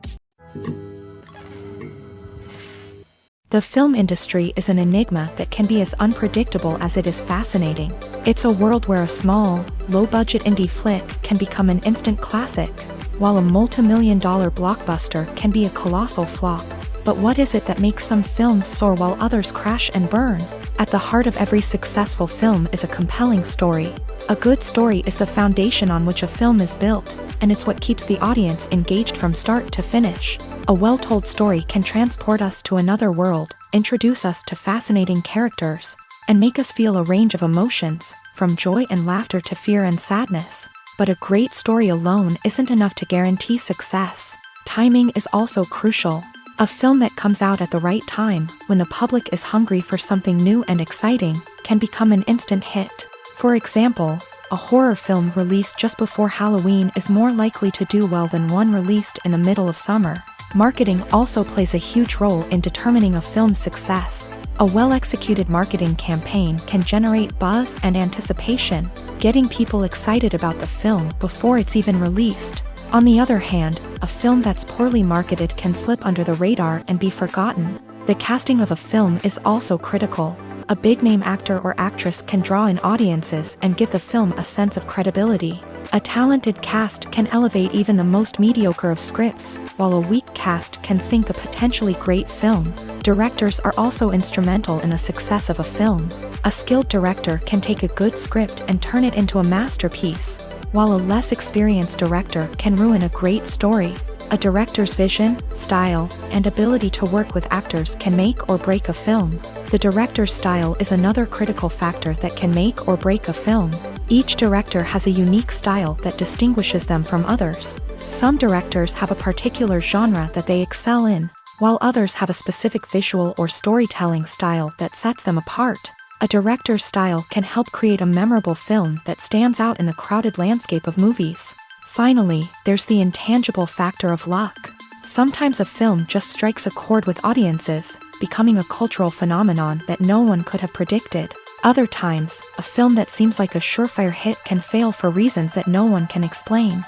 The film industry is an enigma that can be as unpredictable as it is fascinating. It's a world where a small, low-budget indie flick can become an instant classic, while a multi-million-dollar blockbuster can be a colossal flop. But what is it that makes some films soar while others crash and burn? At the heart of every successful film is a compelling story. A good story is the foundation on which a film is built, and it's what keeps the audience engaged from start to finish. A well-told story can transport us to another world, introduce us to fascinating characters, and make us feel a range of emotions, from joy and laughter to fear and sadness. But a great story alone isn't enough to guarantee success. Timing is also crucial. A film that comes out at the right time, when the public is hungry for something new and exciting, can become an instant hit. For example, a horror film released just before Halloween is more likely to do well than one released in the middle of summer. Marketing also plays a huge role in determining a film's success. A well-executed marketing campaign can generate buzz and anticipation, getting people excited about the film before it's even released. On the other hand, a film that's poorly marketed can slip under the radar and be forgotten. The casting of a film is also critical. A big-name actor or actress can draw in audiences and give the film a sense of credibility. A talented cast can elevate even the most mediocre of scripts, while a weak cast can sink a potentially great film. Directors are also instrumental in the success of a film. A skilled director can take a good script and turn it into a masterpiece, while a less experienced director can ruin a great story. A director's vision, style, and ability to work with actors can make or break a film. The director's style is another critical factor that can make or break a film. Each director has a unique style that distinguishes them from others. Some directors have a particular genre that they excel in, while others have a specific visual or storytelling style that sets them apart. A director's style can help create a memorable film that stands out in the crowded landscape of movies. Finally, there's the intangible factor of luck. Sometimes a film just strikes a chord with audiences, becoming a cultural phenomenon that no one could have predicted. Other times, a film that seems like a surefire hit can fail for reasons that no one can explain.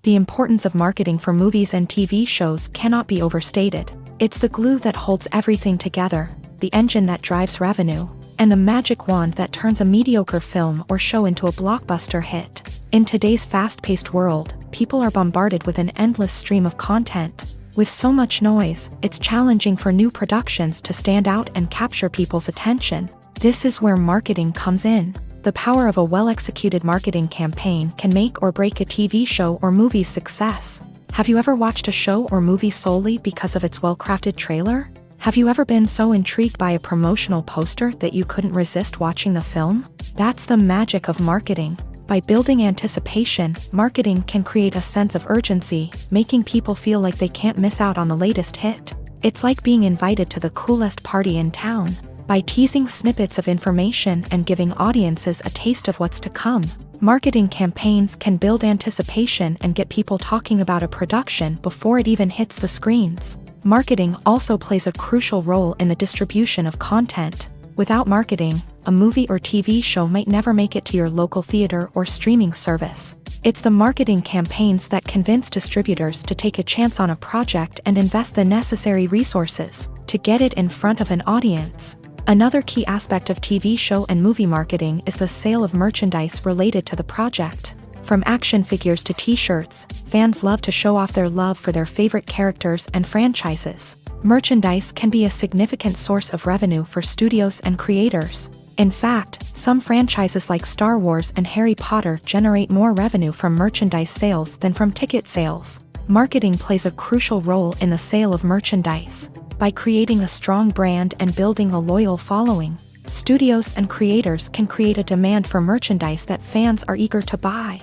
The importance of marketing for movies and TV shows cannot be overstated. It's the glue that holds everything together, the engine that drives revenue, and the magic wand that turns a mediocre film or show into a blockbuster hit. In today's fast-paced world, people are bombarded with an endless stream of content. With so much noise, it's challenging for new productions to stand out and capture people's attention. This is where marketing comes in. The power of a well-executed marketing campaign can make or break a TV show or movie's success. Have you ever watched a show or movie solely because of its well-crafted trailer? Have you ever been so intrigued by a promotional poster that you couldn't resist watching the film? That's the magic of marketing. By building anticipation, marketing can create a sense of urgency, making people feel like they can't miss out on the latest hit. It's like being invited to the coolest party in town. By teasing snippets of information and giving audiences a taste of what's to come, marketing campaigns can build anticipation and get people talking about a production before it even hits the screens. Marketing also plays a crucial role in the distribution of content. Without marketing, a movie or TV show might never make it to your local theater or streaming service. It's the marketing campaigns that convince distributors to take a chance on a project and invest the necessary resources to get it in front of an audience. Another key aspect of TV show and movie marketing is the sale of merchandise related to the project. From action figures to t-shirts, fans love to show off their love for their favorite characters and franchises. Merchandise can be a significant source of revenue for studios and creators. In fact, some franchises like Star Wars and Harry Potter generate more revenue from merchandise sales than from ticket sales. Marketing plays a crucial role in the sale of merchandise. By creating a strong brand and building a loyal following, studios and creators can create a demand for merchandise that fans are eager to buy.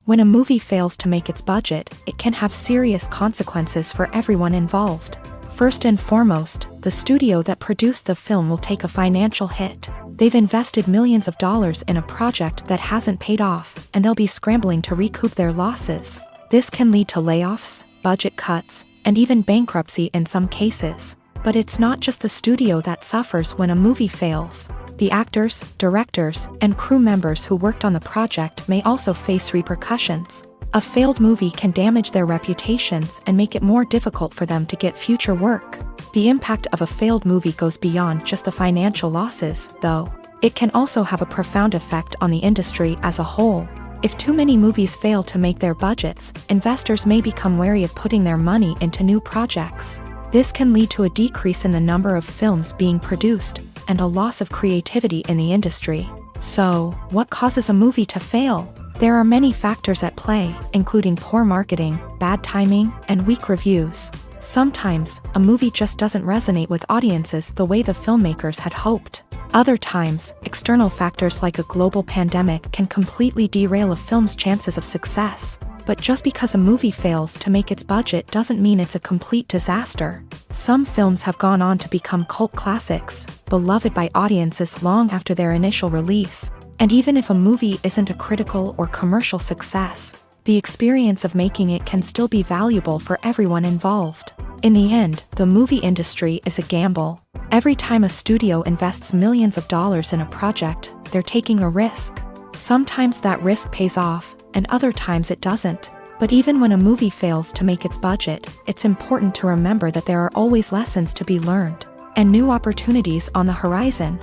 When a movie fails to make its budget, it can have serious consequences for everyone involved. First and foremost, the studio that produced the film will take a financial hit. They've invested millions of dollars in a project that hasn't paid off, and they'll be scrambling to recoup their losses. This can lead to layoffs, budget cuts, and even bankruptcy in some cases. But it's not just the studio that suffers when a movie fails. The actors, directors, and crew members who worked on the project may also face repercussions. A failed movie can damage their reputations and make it more difficult for them to get future work. The impact of a failed movie goes beyond just the financial losses, though. It can also have a profound effect on the industry as a whole. If too many movies fail to make their budgets, investors may become wary of putting their money into new projects. This can lead to a decrease in the number of films being produced, and a loss of creativity in the industry. So, what causes a movie to fail? There are many factors at play, including poor marketing, bad timing, and weak reviews. Sometimes, a movie just doesn't resonate with audiences the way the filmmakers had hoped. Other times, external factors like a global pandemic can completely derail a film's chances of success. But just because a movie fails to make its budget doesn't mean it's a complete disaster. Some films have gone on to become cult classics, beloved by audiences long after their initial release. And even if a movie isn't a critical or commercial success, the experience of making it can still be valuable for everyone involved. In the end, the movie industry is a gamble. Every time a studio invests millions of dollars in a project, they're taking a risk. Sometimes that risk pays off, and other times it doesn't. But even when a movie fails to make its budget, it's important to remember that there are always lessons to be learned, and new opportunities on the horizon.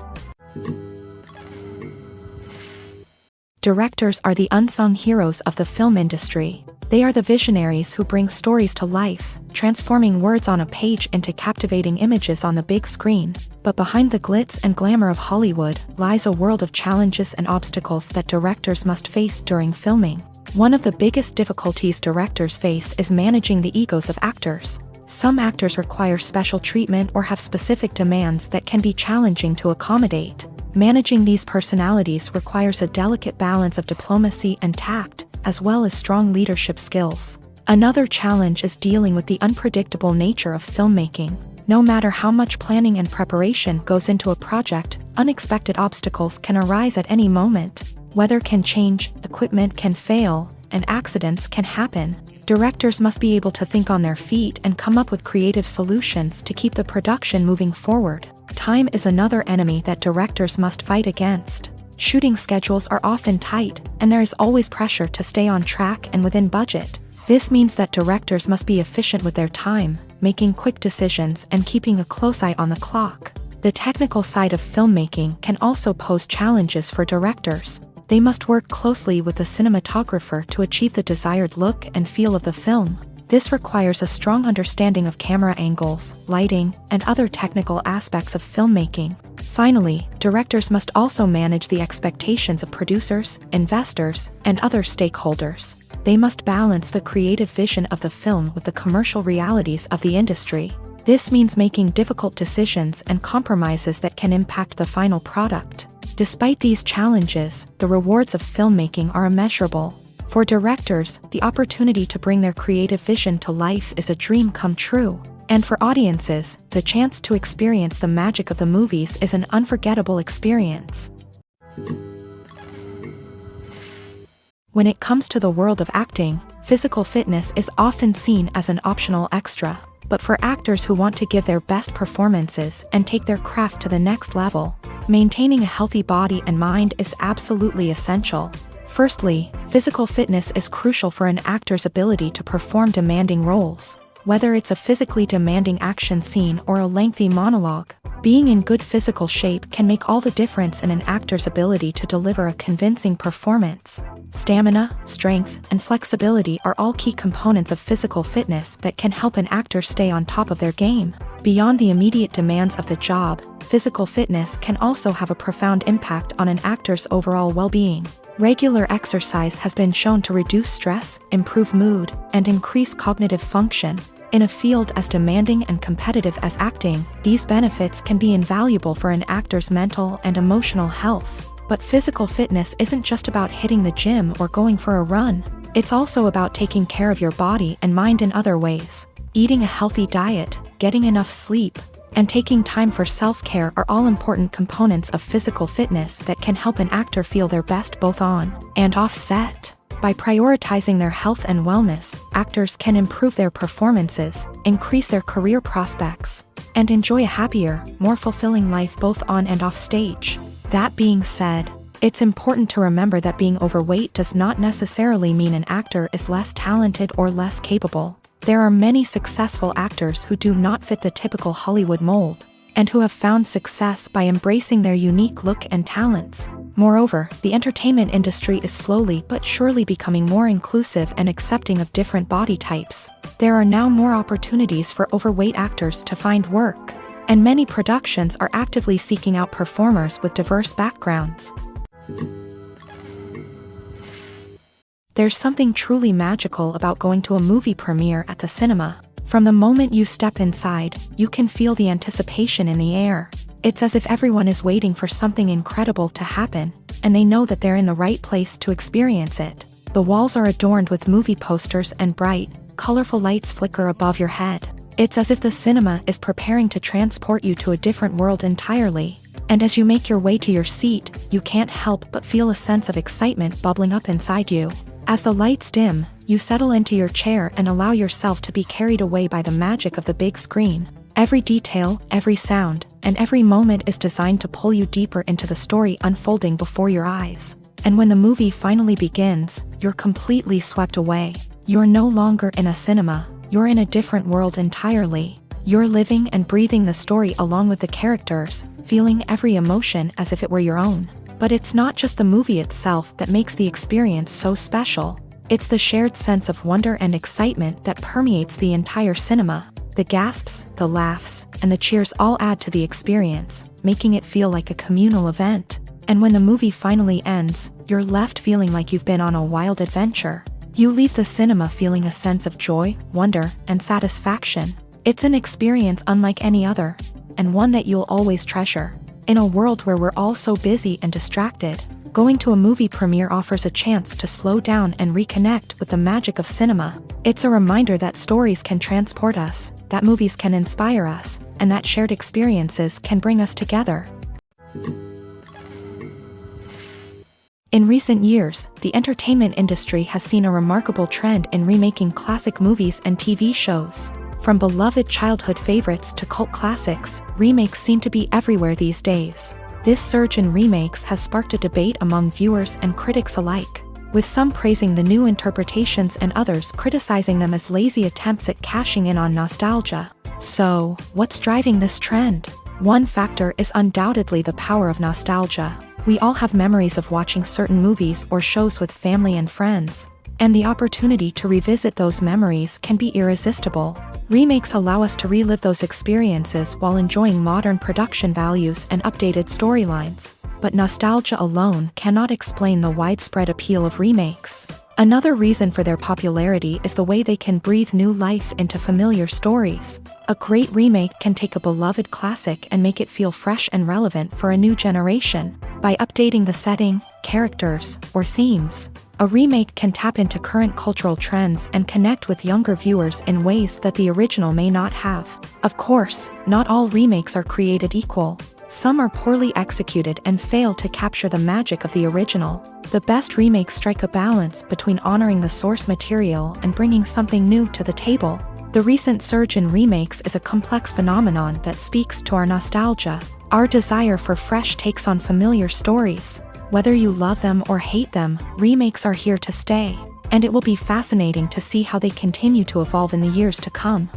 Directors are the unsung heroes of the film industry. They are the visionaries who bring stories to life, transforming words on a page into captivating images on the big screen. But behind the glitz and glamour of Hollywood lies a world of challenges and obstacles that directors must face during filming. One of the biggest difficulties directors face is managing the egos of actors. Some actors require special treatment or have specific demands that can be challenging to accommodate. Managing these personalities requires a delicate balance of diplomacy and tact, as well as strong leadership skills. Another challenge is dealing with the unpredictable nature of filmmaking. No matter how much planning and preparation goes into a project, unexpected obstacles can arise at any moment. Weather can change, equipment can fail, and accidents can happen. Directors must be able to think on their feet and come up with creative solutions to keep the production moving forward. Time is another enemy that directors must fight against. Shooting schedules are often tight, and there is always pressure to stay on track and within budget. This means that directors must be efficient with their time, making quick decisions and keeping a close eye on the clock. The technical side of filmmaking can also pose challenges for directors. They must work closely with the cinematographer to achieve the desired look and feel of the film. This requires a strong understanding of camera angles, lighting, and other technical aspects of filmmaking. Finally, directors must also manage the expectations of producers, investors, and other stakeholders. They must balance the creative vision of the film with the commercial realities of the industry. This means making difficult decisions and compromises that can impact the final product. Despite these challenges, the rewards of filmmaking are immeasurable. For directors, the opportunity to bring their creative vision to life is a dream come true. And for audiences, the chance to experience the magic of the movies is an unforgettable experience. When it comes to the world of acting, physical fitness is often seen as an optional extra. But for actors who want to give their best performances and take their craft to the next level, maintaining a healthy body and mind is absolutely essential. Firstly, physical fitness is crucial for an actor's ability to perform demanding roles. Whether it's a physically demanding action scene or a lengthy monologue, Being in good physical shape can make all the difference in an actor's ability to deliver a convincing performance. Stamina, strength, and flexibility are all key components of physical fitness that can help an actor stay on top of their game. Beyond the immediate demands of the job, physical fitness can also have a profound impact on an actor's overall well-being. Regular exercise has been shown to reduce stress, improve mood, and increase cognitive function. In a field as demanding and competitive as acting, these benefits can be invaluable for an actor's mental and emotional health. But physical fitness isn't just about hitting the gym or going for a run. It's also about taking care of your body and mind in other ways. Eating a healthy diet, getting enough sleep, and taking time for self-care are all important components of physical fitness that can help an actor feel their best both on and off set. By prioritizing their health and wellness, actors can improve their performances, increase their career prospects, and enjoy a happier, more fulfilling life both on and off stage. That being said, it's important to remember that being overweight does not necessarily mean an actor is less talented or less capable. There are many successful actors who do not fit the typical Hollywood mold, and who have found success by embracing their unique look and talents. Moreover, the entertainment industry is slowly but surely becoming more inclusive and accepting of different body types. There are now more opportunities for overweight actors to find work, and many productions are actively seeking out performers with diverse backgrounds. There's something truly magical about going to a movie premiere at the cinema. From the moment you step inside, you can feel the anticipation in the air. It's as if everyone is waiting for something incredible to happen, and they know that they're in the right place to experience it. The walls are adorned with movie posters and bright, colorful lights flicker above your head. It's as if the cinema is preparing to transport you to a different world entirely. And as you make your way to your seat, you can't help but feel a sense of excitement bubbling up inside you. As the lights dim, you settle into your chair and allow yourself to be carried away by the magic of the big screen. Every detail, every sound, and every moment is designed to pull you deeper into the story unfolding before your eyes. And when the movie finally begins, you're completely swept away. You're no longer in a cinema, you're in a different world entirely. You're living and breathing the story along with the characters, feeling every emotion as if it were your own. But it's not just the movie itself that makes the experience so special. It's the shared sense of wonder and excitement that permeates the entire cinema. The gasps, the laughs, and the cheers all add to the experience, making it feel like a communal event. And when the movie finally ends, you're left feeling like you've been on a wild adventure. You leave the cinema feeling a sense of joy, wonder, and satisfaction. It's an experience unlike any other, and one that you'll always treasure. In a world where we're all so busy and distracted, going to a movie premiere offers a chance to slow down and reconnect with the magic of cinema. It's a reminder that stories can transport us, that movies can inspire us, and that shared experiences can bring us together. In recent years, the entertainment industry has seen a remarkable trend in remaking classic movies and TV shows. From beloved childhood favorites to cult classics, remakes seem to be everywhere these days. This surge in remakes has sparked a debate among viewers and critics alike, with some praising the new interpretations and others criticizing them as lazy attempts at cashing in on nostalgia. So, what's driving this trend? One factor is undoubtedly the power of nostalgia. We all have memories of watching certain movies or shows with family and friends, and the opportunity to revisit those memories can be irresistible. Remakes allow us to relive those experiences while enjoying modern production values and updated storylines. But nostalgia alone cannot explain the widespread appeal of remakes. Another reason for their popularity is the way they can breathe new life into familiar stories. A great remake can take a beloved classic and make it feel fresh and relevant for a new generation. By updating the setting, characters, or themes, a remake can tap into current cultural trends and connect with younger viewers in ways that the original may not have. Of course, not all remakes are created equal. Some are poorly executed and fail to capture the magic of the original. The best remakes strike a balance between honoring the source material and bringing something new to the table. The recent surge in remakes is a complex phenomenon that speaks to our nostalgia, our desire for fresh takes on familiar stories. Whether you love them or hate them, remakes are here to stay, and it will be fascinating to see how they continue to evolve in the years to come.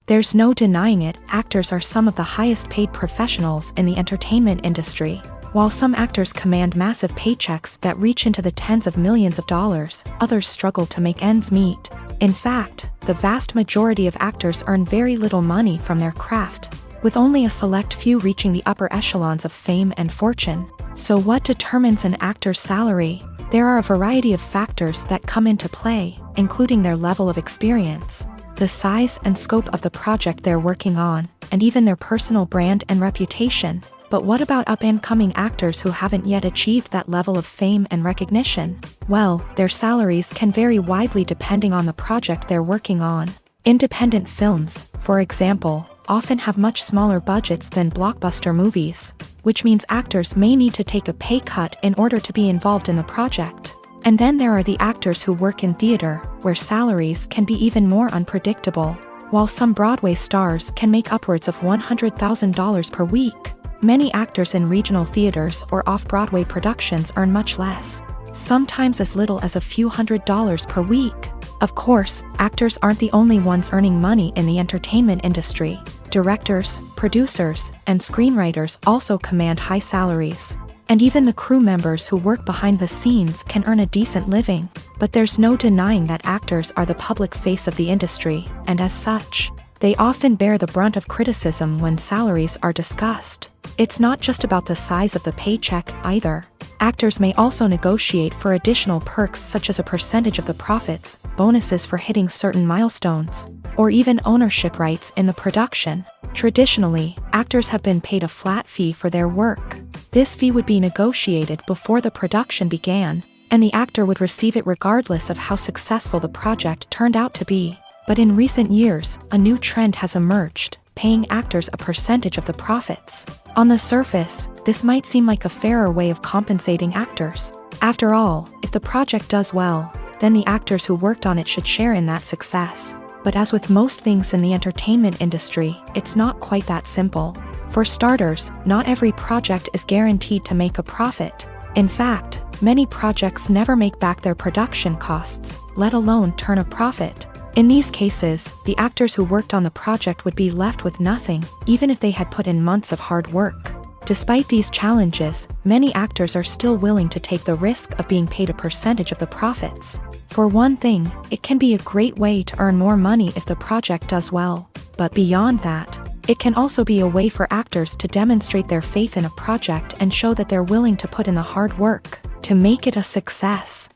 There's no denying it, actors are some of the highest paid professionals in the entertainment industry. While some actors command massive paychecks that reach into the tens of millions of dollars, others struggle to make ends meet. In fact, the vast majority of actors earn very little money from their craft, with only a select few reaching the upper echelons of fame and fortune. So what determines an actor's salary? There are a variety of factors that come into play, including their level of experience, the size and scope of the project they're working on, and even their personal brand and reputation. But what about up-and-coming actors who haven't yet achieved that level of fame and recognition? Well, their salaries can vary widely depending on the project they're working on. Independent films, for example, often have much smaller budgets than blockbuster movies, which means actors may need to take a pay cut in order to be involved in the project. And then there are the actors who work in theater, where salaries can be even more unpredictable. While some Broadway stars can make upwards of $100,000 per week, many actors in regional theaters or off-Broadway productions earn much less, sometimes as little as a few $100s per week. Of course, actors aren't the only ones earning money in the entertainment industry. Directors, producers, and screenwriters also command high salaries. And even the crew members who work behind the scenes can earn a decent living. But there's no denying that actors are the public face of the industry, and as such, they often bear the brunt of criticism when salaries are discussed. It's not just about the size of the paycheck, either. Actors may also negotiate for additional perks such as a percentage of the profits, bonuses for hitting certain milestones, or even ownership rights in the production. Traditionally, actors have been paid a flat fee for their work. This fee would be negotiated before the production began, and the actor would receive it regardless of how successful the project turned out to be. But in recent years, a new trend has emerged, paying actors a percentage of the profits. On the surface, this might seem like a fairer way of compensating actors. After all, if the project does well, then the actors who worked on it should share in that success. But as with most things in the entertainment industry, it's not quite that simple. For starters, not every project is guaranteed to make a profit. In fact, many projects never make back their production costs, let alone turn a profit. In these cases, the actors who worked on the project would be left with nothing, even if they had put in months of hard work. Despite these challenges, many actors are still willing to take the risk of being paid a percentage of the profits. For one thing, it can be a great way to earn more money if the project does well. But beyond that, it can also be a way for actors to demonstrate their faith in a project and show that they're willing to put in the hard work to make it a success.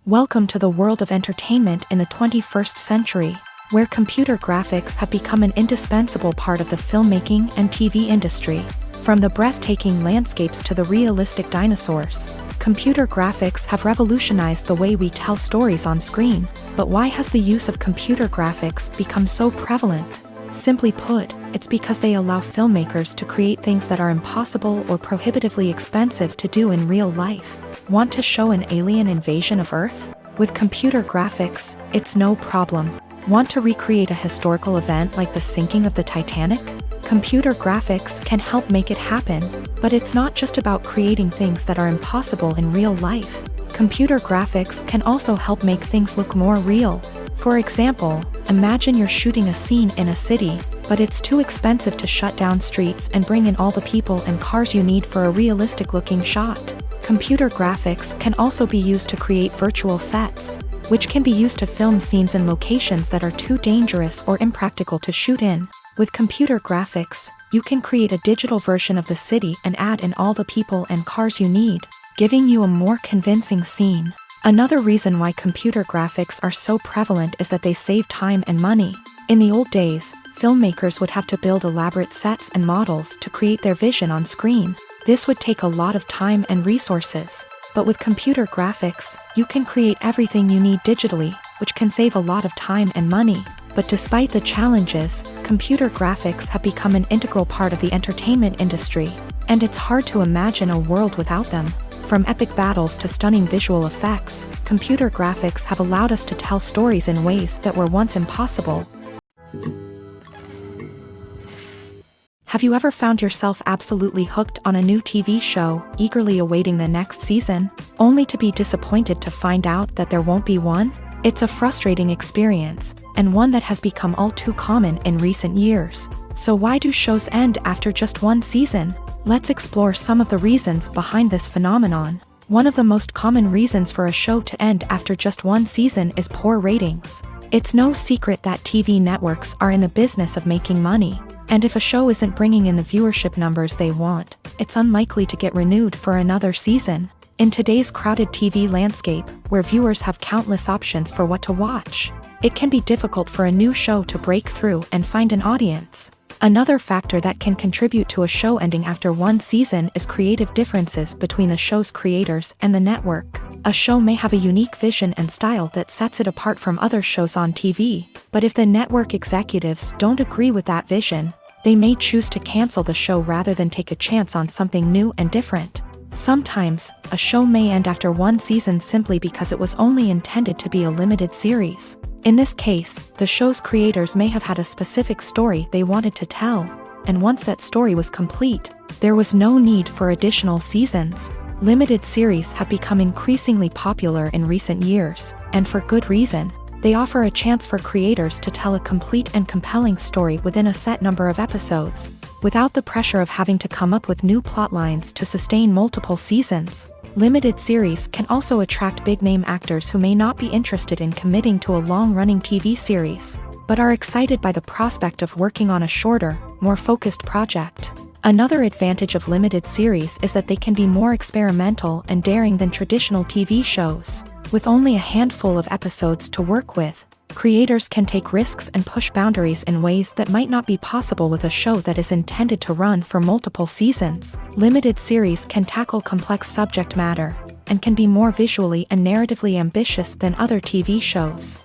Welcome to the world of entertainment in the 21st century, where computer graphics have become an indispensable part of the filmmaking and TV industry. From the breathtaking landscapes to the realistic dinosaurs, computer graphics have revolutionized the way we tell stories on screen. But why has the use of computer graphics become so prevalent? Simply put, it's because they allow filmmakers to create things that are impossible or prohibitively expensive to do in real life. Want to show an alien invasion of Earth? With computer graphics, it's no problem. Want to recreate a historical event like the sinking of the Titanic? Computer graphics can help make it happen. But it's not just about creating things that are impossible in real life. Computer graphics can also help make things look more real. For example, imagine you're shooting a scene in a city, but it's too expensive to shut down streets and bring in all the people and cars you need for a realistic-looking shot. Computer graphics can also be used to create virtual sets, which can be used to film scenes in locations that are too dangerous or impractical to shoot in. With computer graphics, you can create a digital version of the city and add in all the people and cars you need, giving you a more convincing scene. Another reason why computer graphics are so prevalent is that they save time and money. In the old days, filmmakers would have to build elaborate sets and models to create their vision on screen. This would take a lot of time and resources. But with computer graphics, you can create everything you need digitally, which can save a lot of time and money. But despite the challenges, computer graphics have become an integral part of the entertainment industry, and it's hard to imagine a world without them. From epic battles to stunning visual effects, computer graphics have allowed us to tell stories in ways that were once impossible. Have you ever found yourself absolutely hooked on a new TV show, eagerly awaiting the next season, only to be disappointed to find out that there won't be one? It's a frustrating experience, and one that has become all too common in recent years. So why do shows end after just one season? Let's explore some of the reasons behind this phenomenon. One of the most common reasons for a show to end after just one season is poor ratings. It's no secret that TV networks are in the business of making money, and if a show isn't bringing in the viewership numbers they want, it's unlikely to get renewed for another season. In today's crowded TV landscape, where viewers have countless options for what to watch, it can be difficult for a new show to break through and find an audience. Another factor that can contribute to a show ending after one season is creative differences between the show's creators and the network. A show may have a unique vision and style that sets it apart from other shows on TV, but if the network executives don't agree with that vision, they may choose to cancel the show rather than take a chance on something new and different. Sometimes, a show may end after one season simply because it was only intended to be a limited series. In this case, the show's creators may have had a specific story they wanted to tell, and once that story was complete, there was no need for additional seasons. Limited series have become increasingly popular in recent years, and for good reason. They offer a chance for creators to tell a complete and compelling story within a set number of episodes, without the pressure of having to come up with new plotlines to sustain multiple seasons. Limited series can also attract big-name actors who may not be interested in committing to a long-running TV series, but are excited by the prospect of working on a shorter, more focused project. Another advantage of limited series is that they can be more experimental and daring than traditional TV shows. With only a handful of episodes to work with, creators can take risks and push boundaries in ways that might not be possible with a show that is intended to run for multiple seasons. Limited series can tackle complex subject matter, and can be more visually and narratively ambitious than other TV shows.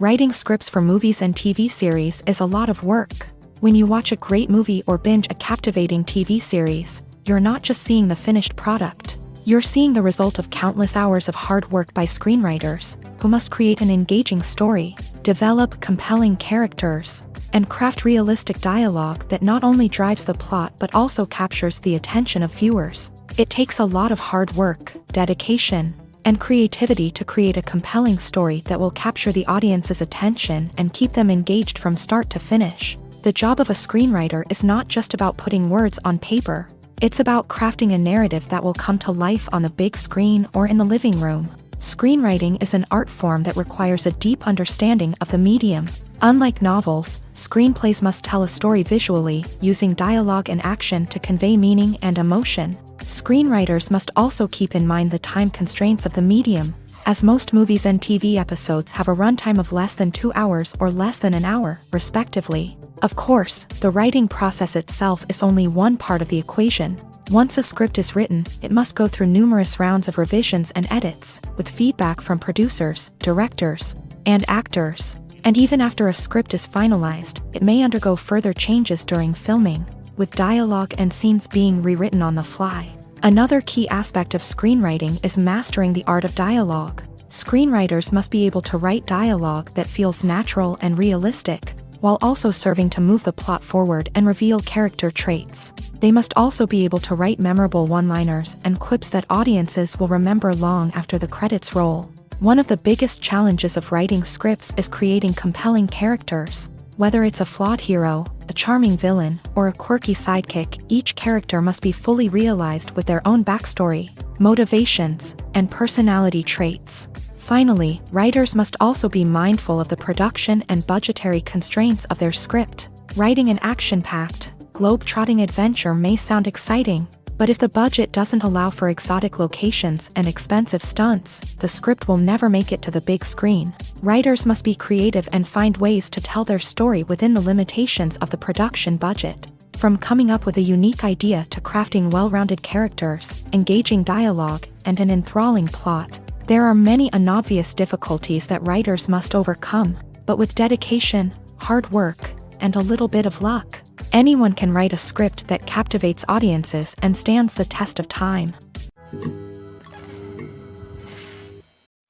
Writing scripts for movies and TV series is a lot of work. When you watch a great movie or binge a captivating TV series, you're not just seeing the finished product. You're seeing the result of countless hours of hard work by screenwriters, who must create an engaging story, develop compelling characters, and craft realistic dialogue that not only drives the plot but also captures the attention of viewers. It takes a lot of hard work, dedication, and creativity to create a compelling story that will capture the audience's attention and keep them engaged from start to finish. The job of a screenwriter is not just about putting words on paper. It's about crafting a narrative that will come to life on the big screen or in the living room. Screenwriting is an art form that requires a deep understanding of the medium. Unlike novels, screenplays must tell a story visually, using dialogue and action to convey meaning and emotion. Screenwriters must also keep in mind the time constraints of the medium, as most movies and TV episodes have a runtime of less than 2 hours or less than an hour, respectively. Of course, the writing process itself is only one part of the equation. Once a script is written, it must go through numerous rounds of revisions and edits, with feedback from producers, directors, and actors. And even after a script is finalized, it may undergo further changes during filming, with dialogue and scenes being rewritten on the fly. Another key aspect of screenwriting is mastering the art of dialogue. Screenwriters must be able to write dialogue that feels natural and realistic, while also serving to move the plot forward and reveal character traits. They must also be able to write memorable one-liners and quips that audiences will remember long after the credits roll. One of the biggest challenges of writing scripts is creating compelling characters. Whether it's a flawed hero, a charming villain, or a quirky sidekick, each character must be fully realized with their own backstory, motivations, and personality traits. Finally, writers must also be mindful of the production and budgetary constraints of their script. Writing an action-packed, globe-trotting adventure may sound exciting, but if the budget doesn't allow for exotic locations and expensive stunts, the script will never make it to the big screen. Writers must be creative and find ways to tell their story within the limitations of the production budget. From coming up with a unique idea to crafting well-rounded characters, engaging dialogue, and an enthralling plot, there are many unobvious difficulties that writers must overcome, but with dedication, hard work, and a little bit of luck, anyone can write a script that captivates audiences and stands the test of time.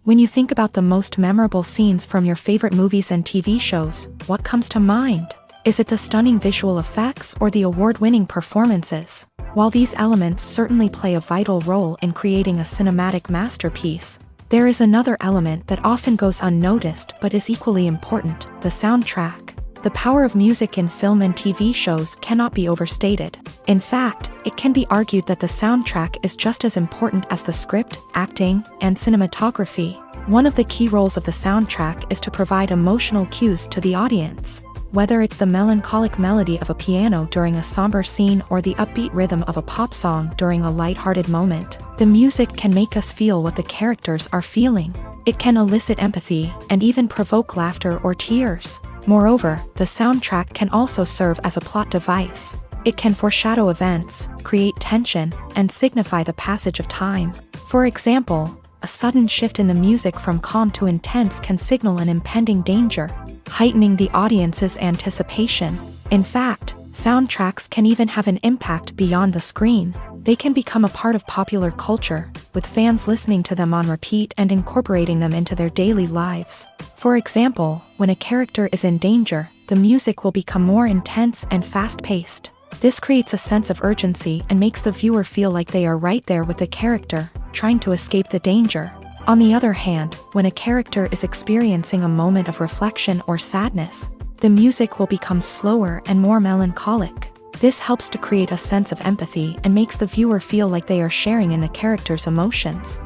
When you think about the most memorable scenes from your favorite movies and TV shows, what comes to mind? Is it the stunning visual effects or the award-winning performances? While these elements certainly play a vital role in creating a cinematic masterpiece, there is another element that often goes unnoticed but is equally important: the soundtrack. The power of music in film and TV shows cannot be overstated. In fact, it can be argued that the soundtrack is just as important as the script, acting, and cinematography. One of the key roles of the soundtrack is to provide emotional cues to the audience. Whether it's the melancholic melody of a piano during a somber scene or the upbeat rhythm of a pop song during a lighthearted moment, the music can make us feel what the characters are feeling. It can elicit empathy and even provoke laughter or tears. Moreover, the soundtrack can also serve as a plot device. It can foreshadow events, create tension, and signify the passage of time. For example, a sudden shift in the music from calm to intense can signal an impending danger, heightening the audience's anticipation. In fact, soundtracks can even have an impact beyond the screen. They can become a part of popular culture, with fans listening to them on repeat and incorporating them into their daily lives. For example, when a character is in danger, the music will become more intense and fast-paced. This creates a sense of urgency and makes the viewer feel like they are right there with the character, trying to escape the danger. On the other hand, when a character is experiencing a moment of reflection or sadness, the music will become slower and more melancholic. This helps to create a sense of empathy and makes the viewer feel like they are sharing in the character's emotions.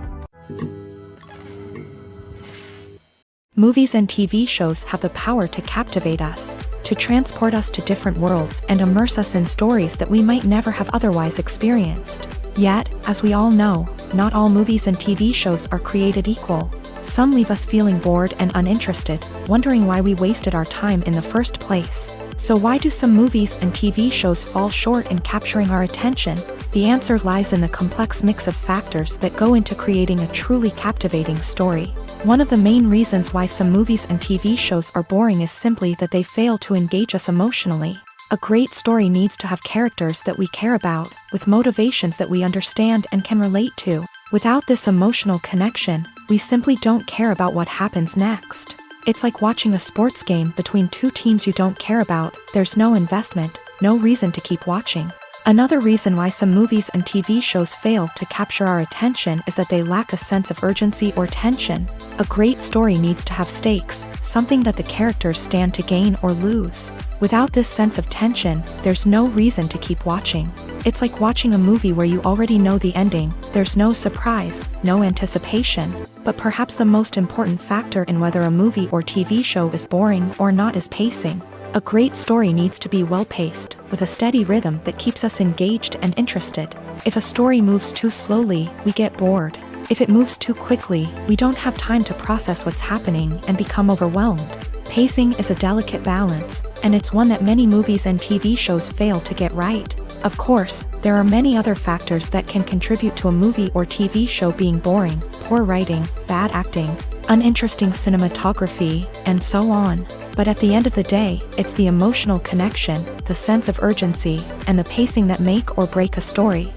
Movies and TV shows have the power to captivate us, to transport us to different worlds and immerse us in stories that we might never have otherwise experienced. Yet, as we all know, not all movies and TV shows are created equal. Some leave us feeling bored and uninterested, wondering why we wasted our time in the first place. So why do some movies and TV shows fall short in capturing our attention? The answer lies in the complex mix of factors that go into creating a truly captivating story. One of the main reasons why some movies and TV shows are boring is simply that they fail to engage us emotionally. A great story needs to have characters that we care about, with motivations that we understand and can relate to. Without this emotional connection, we simply don't care about what happens next. It's like watching a sports game between two teams you don't care about. There's no investment, no reason to keep watching. Another reason why some movies and TV shows fail to capture our attention is that they lack a sense of urgency or tension. A great story needs to have stakes, something that the characters stand to gain or lose. Without this sense of tension, there's no reason to keep watching. It's like watching a movie where you already know the ending. There's no surprise, no anticipation. But perhaps the most important factor in whether a movie or TV show is boring or not is pacing. A great story needs to be well-paced, with a steady rhythm that keeps us engaged and interested. If a story moves too slowly, we get bored. If it moves too quickly, we don't have time to process what's happening and become overwhelmed. Pacing is a delicate balance, and it's one that many movies and TV shows fail to get right. Of course, there are many other factors that can contribute to a movie or TV show being boring: poor writing, bad acting, uninteresting cinematography, and so on. But at the end of the day, it's the emotional connection, the sense of urgency, and the pacing that make or break a story.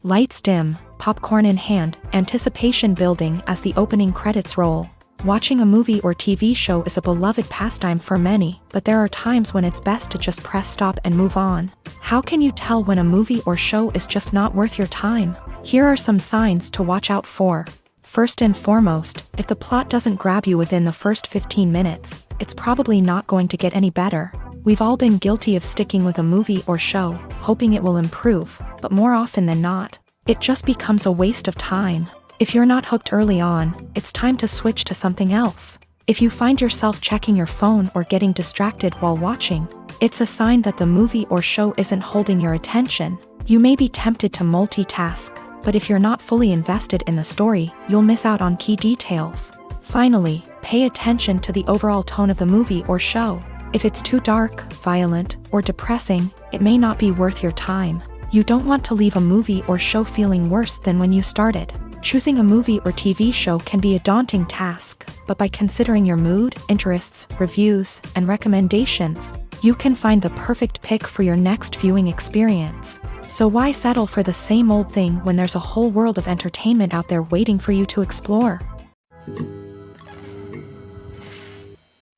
Lights dim, popcorn in hand, anticipation building as the opening credits roll. Watching a movie or TV show is a beloved pastime for many, but there are times when it's best to just press stop and move on. How can you tell when a movie or show is just not worth your time? Here are some signs to watch out for. First and foremost, if the plot doesn't grab you within the first 15 minutes, it's probably not going to get any better. We've all been guilty of sticking with a movie or show, hoping it will improve, but more often than not, it just becomes a waste of time. If you're not hooked early on, it's time to switch to something else. If you find yourself checking your phone or getting distracted while watching, it's a sign that the movie or show isn't holding your attention. You may be tempted to multitask, but if you're not fully invested in the story, you'll miss out on key details. Finally, pay attention to the overall tone of the movie or show. If it's too dark, violent, or depressing, it may not be worth your time. You don't want to leave a movie or show feeling worse than when you started. Choosing a movie or TV show can be a daunting task, but by considering your mood, interests, reviews, and recommendations, you can find the perfect pick for your next viewing experience. So why settle for the same old thing when there's a whole world of entertainment out there waiting for you to explore?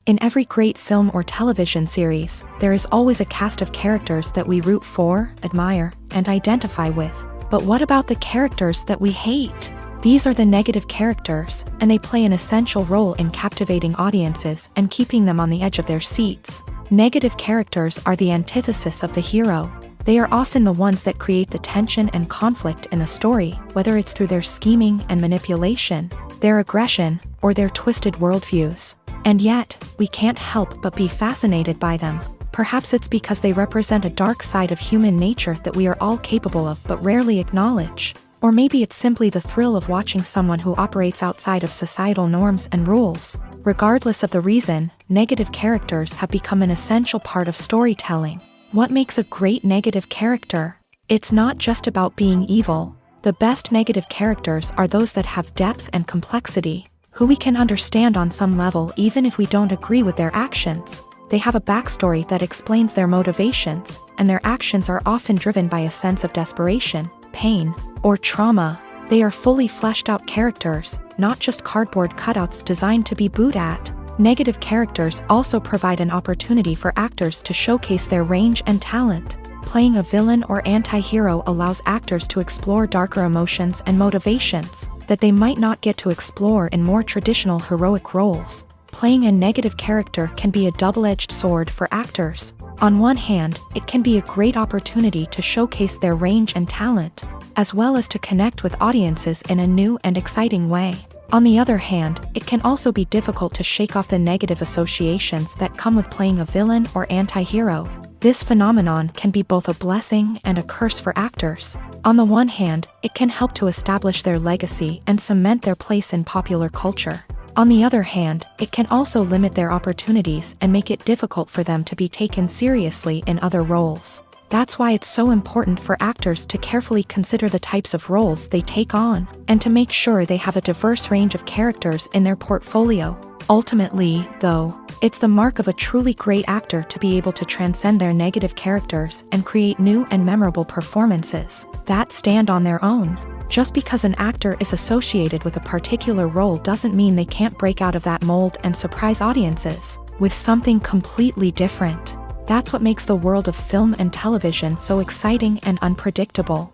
In every great film or television series, there is always a cast of characters that we root for, admire, and identify with. But what about the characters that we hate? These are the negative characters, and they play an essential role in captivating audiences and keeping them on the edge of their seats. Negative characters are the antithesis of the hero. They are often the ones that create the tension and conflict in the story, whether it's through their scheming and manipulation, their aggression, or their twisted worldviews. And yet, we can't help but be fascinated by them. Perhaps it's because they represent a dark side of human nature that we are all capable of but rarely acknowledge. Or maybe it's simply the thrill of watching someone who operates outside of societal norms and rules. Regardless of the reason, negative characters have become an essential part of storytelling. What makes a great negative character? It's not just about being evil. The best negative characters are those that have depth and complexity, who we can understand on some level even if we don't agree with their actions. They have a backstory that explains their motivations, and their actions are often driven by a sense of desperation, pain, or trauma. They are fully fleshed out characters, not just cardboard cutouts designed to be booed at. Negative characters also provide an opportunity for actors to showcase their range and talent. Playing a villain or anti-hero allows actors to explore darker emotions and motivations that they might not get to explore in more traditional heroic roles. Playing a negative character can be a double-edged sword for actors. On one hand, it can be a great opportunity to showcase their range and talent, as well as to connect with audiences in a new and exciting way. On the other hand, it can also be difficult to shake off the negative associations that come with playing a villain or anti-hero. This phenomenon can be both a blessing and a curse for actors. On the one hand, it can help to establish their legacy and cement their place in popular culture. On the other hand, it can also limit their opportunities and make it difficult for them to be taken seriously in other roles. That's why it's so important for actors to carefully consider the types of roles they take on, and to make sure they have a diverse range of characters in their portfolio. Ultimately, though, it's the mark of a truly great actor to be able to transcend their negative characters and create new and memorable performances that stand on their own. Just because an actor is associated with a particular role doesn't mean they can't break out of that mold and surprise audiences with something completely different. That's what makes the world of film and television so exciting and unpredictable.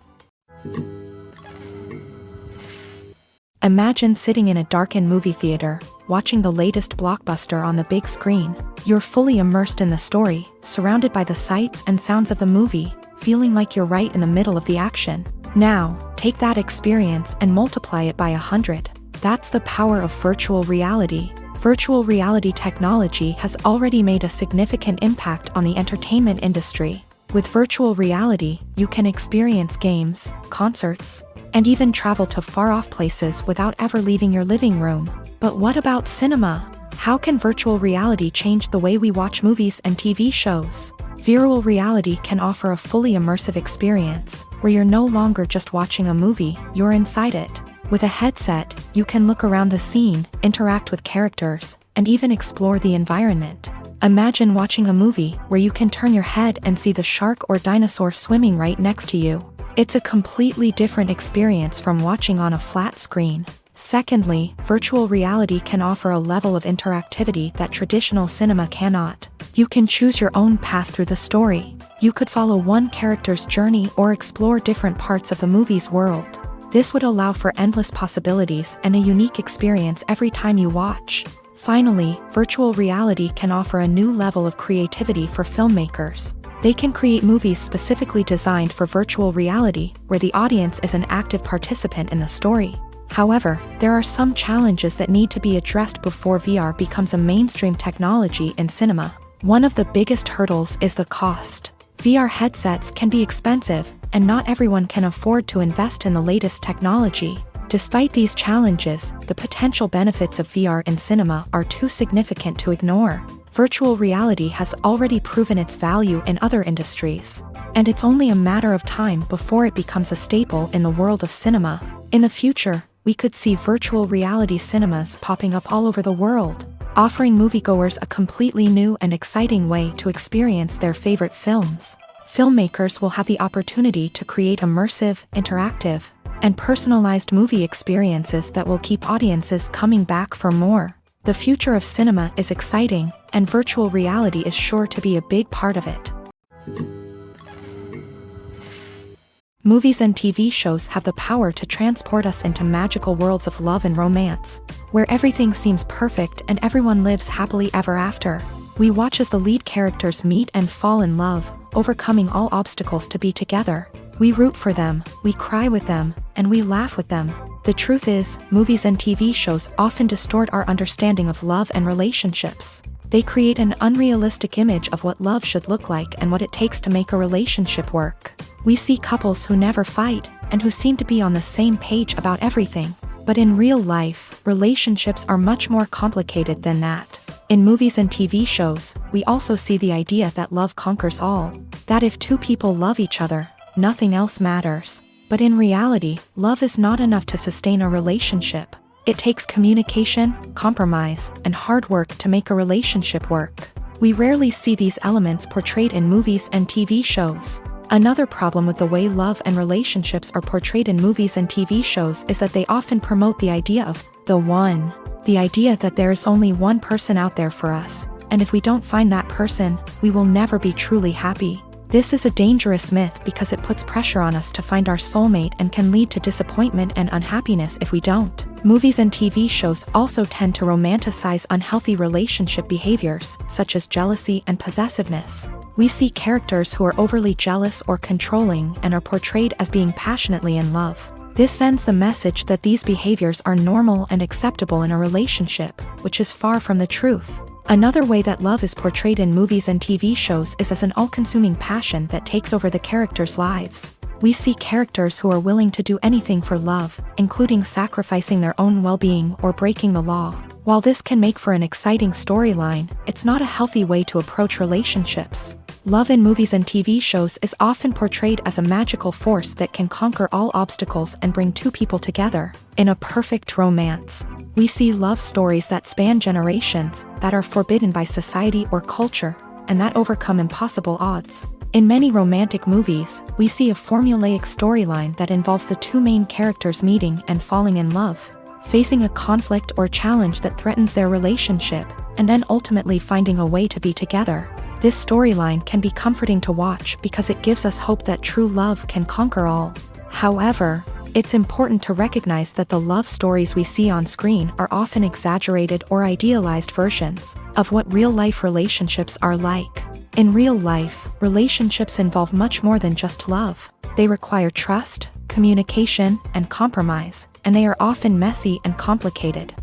Imagine sitting in a darkened movie theater, watching the latest blockbuster on the big screen. You're fully immersed in the story, surrounded by the sights and sounds of the movie, feeling like you're right in the middle of the action. Now, take that experience and multiply it by 100. That's the power of virtual reality. Virtual reality technology has already made a significant impact on the entertainment industry. With virtual reality, you can experience games, concerts, and even travel to far-off places without ever leaving your living room. But what about cinema? How can virtual reality change the way we watch movies and TV shows? Virtual reality can offer a fully immersive experience, where you're no longer just watching a movie, you're inside it. With a headset, you can look around the scene, interact with characters, and even explore the environment. Imagine watching a movie where you can turn your head and see the shark or dinosaur swimming right next to you. It's a completely different experience from watching on a flat screen. Secondly, virtual reality can offer a level of interactivity that traditional cinema cannot. You can choose your own path through the story. You could follow one character's journey or explore different parts of the movie's world. This would allow for endless possibilities and a unique experience every time you watch. Finally, virtual reality can offer a new level of creativity for filmmakers. They can create movies specifically designed for virtual reality, where the audience is an active participant in the story. However, there are some challenges that need to be addressed before VR becomes a mainstream technology in cinema. One of the biggest hurdles is the cost. VR headsets can be expensive, and not everyone can afford to invest in the latest technology. Despite these challenges, the potential benefits of VR in cinema are too significant to ignore. Virtual reality has already proven its value in other industries, and it's only a matter of time before it becomes a staple in the world of cinema. In the future, we could see virtual reality cinemas popping up all over the world, offering moviegoers a completely new and exciting way to experience their favorite films. Filmmakers will have the opportunity to create immersive, interactive, and personalized movie experiences that will keep audiences coming back for more. The future of cinema is exciting, and virtual reality is sure to be a big part of it. Movies and TV shows have the power to transport us into magical worlds of love and romance, where everything seems perfect and everyone lives happily ever after. We watch as the lead characters meet and fall in love, overcoming all obstacles to be together. We root for them, we cry with them, and we laugh with them. The truth is, movies and TV shows often distort our understanding of love and relationships. They create an unrealistic image of what love should look like and what it takes to make a relationship work. We see couples who never fight, and who seem to be on the same page about everything. But in real life, relationships are much more complicated than that. In movies and TV shows, we also see the idea that love conquers all. That if two people love each other, nothing else matters. But in reality, love is not enough to sustain a relationship. It takes communication, compromise, and hard work to make a relationship work. We rarely see these elements portrayed in movies and TV shows. Another problem with the way love and relationships are portrayed in movies and TV shows is that they often promote the idea of the one. The idea that there is only one person out there for us, and if we don't find that person, we will never be truly happy. This is a dangerous myth because it puts pressure on us to find our soulmate and can lead to disappointment and unhappiness if we don't. Movies and TV shows also tend to romanticize unhealthy relationship behaviors, such as jealousy and possessiveness. We see characters who are overly jealous or controlling and are portrayed as being passionately in love. This sends the message that these behaviors are normal and acceptable in a relationship, which is far from the truth. Another way that love is portrayed in movies and TV shows is as an all-consuming passion that takes over the characters' lives. We see characters who are willing to do anything for love, including sacrificing their own well-being or breaking the law. While this can make for an exciting storyline, it's not a healthy way to approach relationships. Love in movies and TV shows is often portrayed as a magical force that can conquer all obstacles and bring two people together. In a perfect romance, we see love stories that span generations, that are forbidden by society or culture, and that overcome impossible odds. In many romantic movies, we see a formulaic storyline that involves the two main characters meeting and falling in love, facing a conflict or challenge that threatens their relationship, and then ultimately finding a way to be together. This storyline can be comforting to watch because it gives us hope that true love can conquer all. However, it's important to recognize that the love stories we see on screen are often exaggerated or idealized versions of what real-life relationships are like. In real life, relationships involve much more than just love. They require trust, communication, and compromise, and they are often messy and complicated.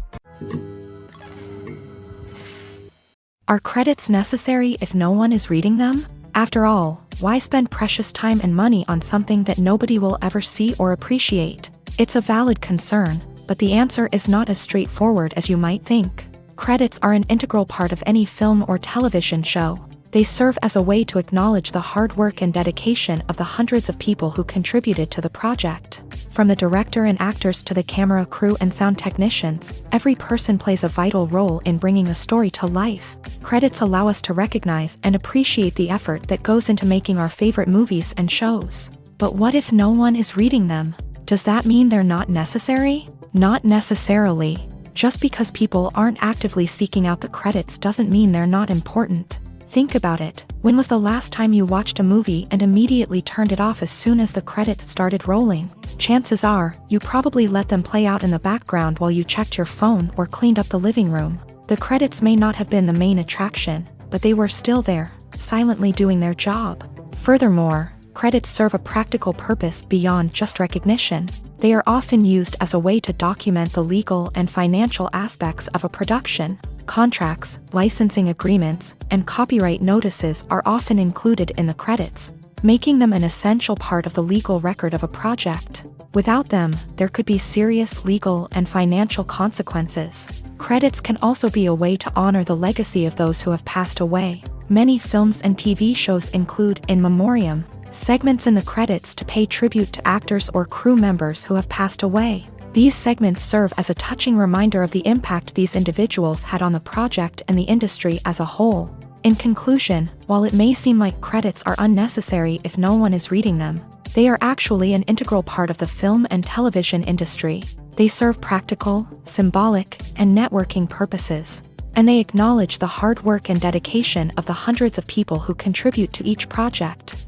Are credits necessary if no one is reading them? After all, why spend precious time and money on something that nobody will ever see or appreciate? It's a valid concern, but the answer is not as straightforward as you might think. Credits are an integral part of any film or television show. They serve as a way to acknowledge the hard work and dedication of the hundreds of people who contributed to the project. From the director and actors to the camera crew and sound technicians, every person plays a vital role in bringing a story to life. Credits allow us to recognize and appreciate the effort that goes into making our favorite movies and shows. But what if no one is reading them? Does that mean they're not necessary? Not necessarily. Just because people aren't actively seeking out the credits doesn't mean they're not important. Think about it. When was the last time you watched a movie and immediately turned it off as soon as the credits started rolling? Chances are, you probably let them play out in the background while you checked your phone or cleaned up the living room. The credits may not have been the main attraction, but they were still there, silently doing their job. Furthermore, credits serve a practical purpose beyond just recognition. They are often used as a way to document the legal and financial aspects of a production. Contracts, licensing agreements, and copyright notices are often included in the credits, making them an essential part of the legal record of a project. Without them, there could be serious legal and financial consequences. Credits can also be a way to honor the legacy of those who have passed away. Many films and TV shows include in memoriam segments in the credits to pay tribute to actors or crew members who have passed away. These segments serve as a touching reminder of the impact these individuals had on the project and the industry as a whole. In conclusion, while it may seem like credits are unnecessary if no one is reading them, they are actually an integral part of the film and television industry. They serve practical, symbolic, and networking purposes. and they acknowledge the hard work and dedication of the hundreds of people who contribute to each project.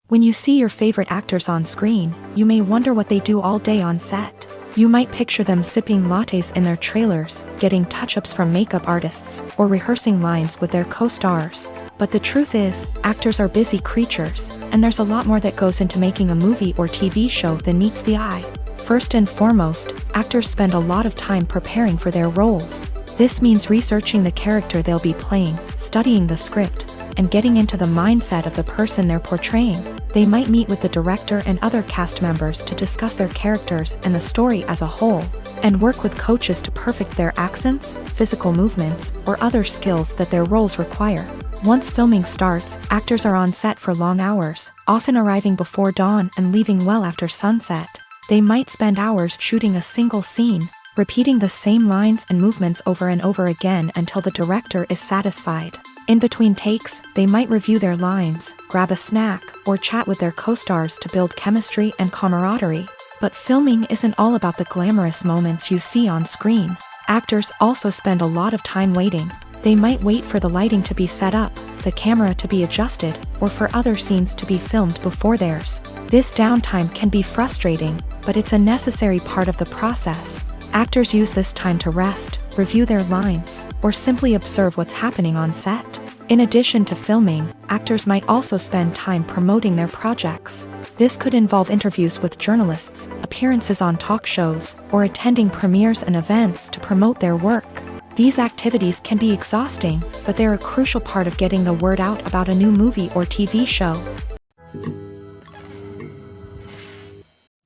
When you see your favorite actors on screen, you may wonder what they do all day on set. You might picture them sipping lattes in their trailers, getting touch-ups from makeup artists, or rehearsing lines with their co-stars. But the truth is, actors are busy creatures, and there's a lot more that goes into making a movie or TV show than meets the eye. First and foremost, actors spend a lot of time preparing for their roles. This means researching the character they'll be playing, studying the script, and getting into the mindset of the person they're portraying. They might meet with the director and other cast members to discuss their characters and the story as a whole, and work with coaches to perfect their accents, physical movements, or other skills that their roles require. Once filming starts, actors are on set for long hours, often arriving before dawn and leaving well after sunset. They might spend hours shooting a single scene, repeating the same lines and movements over and over again until the director is satisfied. In between takes, they might review their lines, grab a snack, or chat with their co-stars to build chemistry and camaraderie. But filming isn't all about the glamorous moments you see on screen. Actors also spend a lot of time waiting. They might wait for the lighting to be set up, the camera to be adjusted, or for other scenes to be filmed before theirs. This downtime can be frustrating, but it's a necessary part of the process. Actors use this time to rest, review their lines, or simply observe what's happening on set. In addition to filming, actors might also spend time promoting their projects. This could involve interviews with journalists, appearances on talk shows, or attending premieres and events to promote their work. These activities can be exhausting, but they're a crucial part of getting the word out about a new movie or TV show.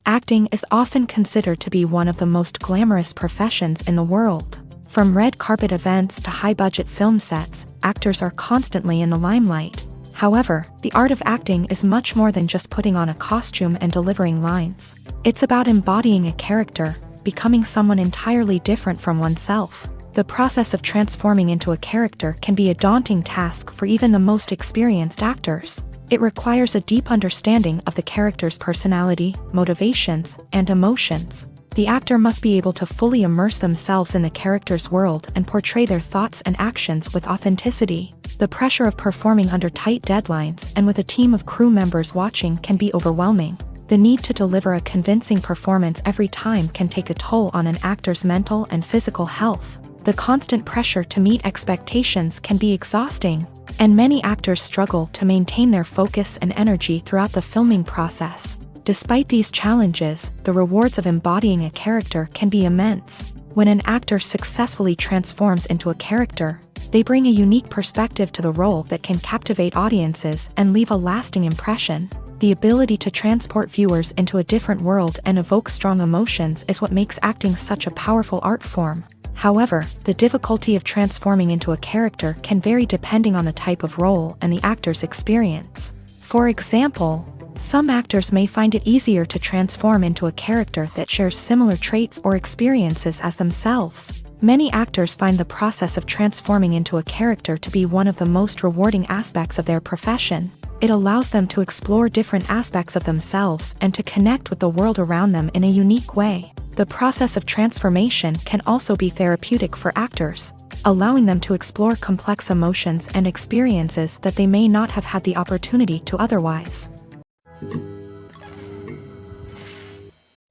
Acting is often considered to be one of the most glamorous professions in the world. From red carpet events to high-budget film sets, actors are constantly in the limelight. However, the art of acting is much more than just putting on a costume and delivering lines. It's about embodying a character, becoming someone entirely different from oneself. The process of transforming into a character can be a daunting task for even the most experienced actors. It requires a deep understanding of the character's personality, motivations, and emotions. The actor must be able to fully immerse themselves in the character's world and portray their thoughts and actions with authenticity. The pressure of performing under tight deadlines and with a team of crew members watching can be overwhelming. The need to deliver a convincing performance every time can take a toll on an actor's mental and physical health. The constant pressure to meet expectations can be exhausting, and many actors struggle to maintain their focus and energy throughout the filming process. Despite these challenges, the rewards of embodying a character can be immense. When an actor successfully transforms into a character, they bring a unique perspective to the role that can captivate audiences and leave a lasting impression. The ability to transport viewers into a different world and evoke strong emotions is what makes acting such a powerful art form. However, the difficulty of transforming into a character can vary depending on the type of role and the actor's experience. For example, some actors may find it easier to transform into a character that shares similar traits or experiences as themselves. Many actors find the process of transforming into a character to be one of the most rewarding aspects of their profession. It allows them to explore different aspects of themselves and to connect with the world around them in a unique way. The process of transformation can also be therapeutic for actors, allowing them to explore complex emotions and experiences that they may not have had the opportunity to otherwise.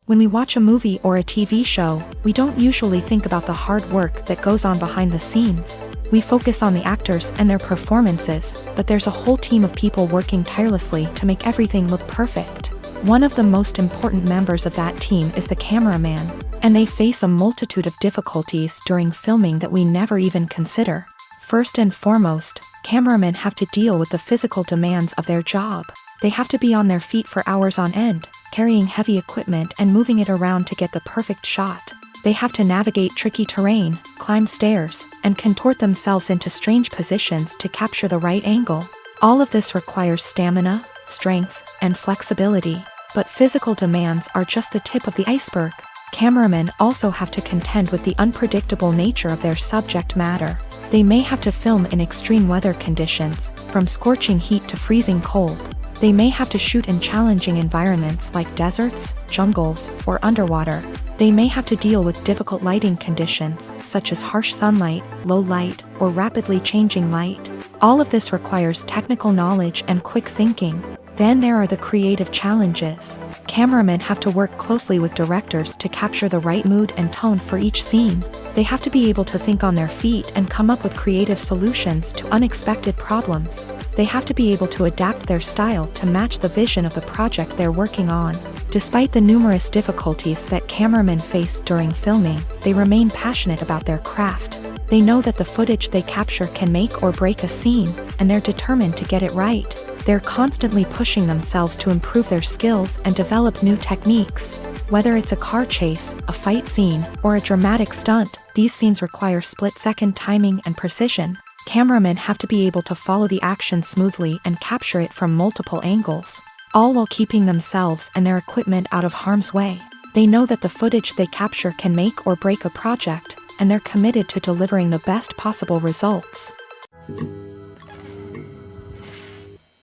When we watch a movie or a TV show, we don't usually think about the hard work that goes on behind the scenes. We focus on the actors and their performances, but there's a whole team of people working tirelessly to make everything look perfect. One of the most important members of that team is the cameraman, and they face a multitude of difficulties during filming that we never even consider. First and foremost, cameramen have to deal with the physical demands of their job. They have to be on their feet for hours on end, carrying heavy equipment and moving it around to get the perfect shot. They have to navigate tricky terrain, climb stairs, and contort themselves into strange positions to capture the right angle. All of this requires stamina, strength, and flexibility. But physical demands are just the tip of the iceberg. Cameramen also have to contend with the unpredictable nature of their subject matter. They may have to film in extreme weather conditions, from scorching heat to freezing cold. They may have to shoot in challenging environments like deserts, jungles, or underwater. They may have to deal with difficult lighting conditions, such as harsh sunlight, low light, or rapidly changing light. All of this requires technical knowledge and quick thinking. Then there are the creative challenges. Cameramen have to work closely with directors to capture the right mood and tone for each scene. They have to be able to think on their feet and come up with creative solutions to unexpected problems. They have to be able to adapt their style to match the vision of the project they're working on. Despite the numerous difficulties that cameramen face during filming, they remain passionate about their craft. They know that the footage they capture can make or break a scene, and they're determined to get it right. They're constantly pushing themselves to improve their skills and develop new techniques. Whether it's a car chase, a fight scene, or a dramatic stunt, these scenes require split-second timing and precision. Cameramen have to be able to follow the action smoothly and capture it from multiple angles, all while keeping themselves and their equipment out of harm's way. They know that the footage they capture can make or break a project, and they're committed to delivering the best possible results.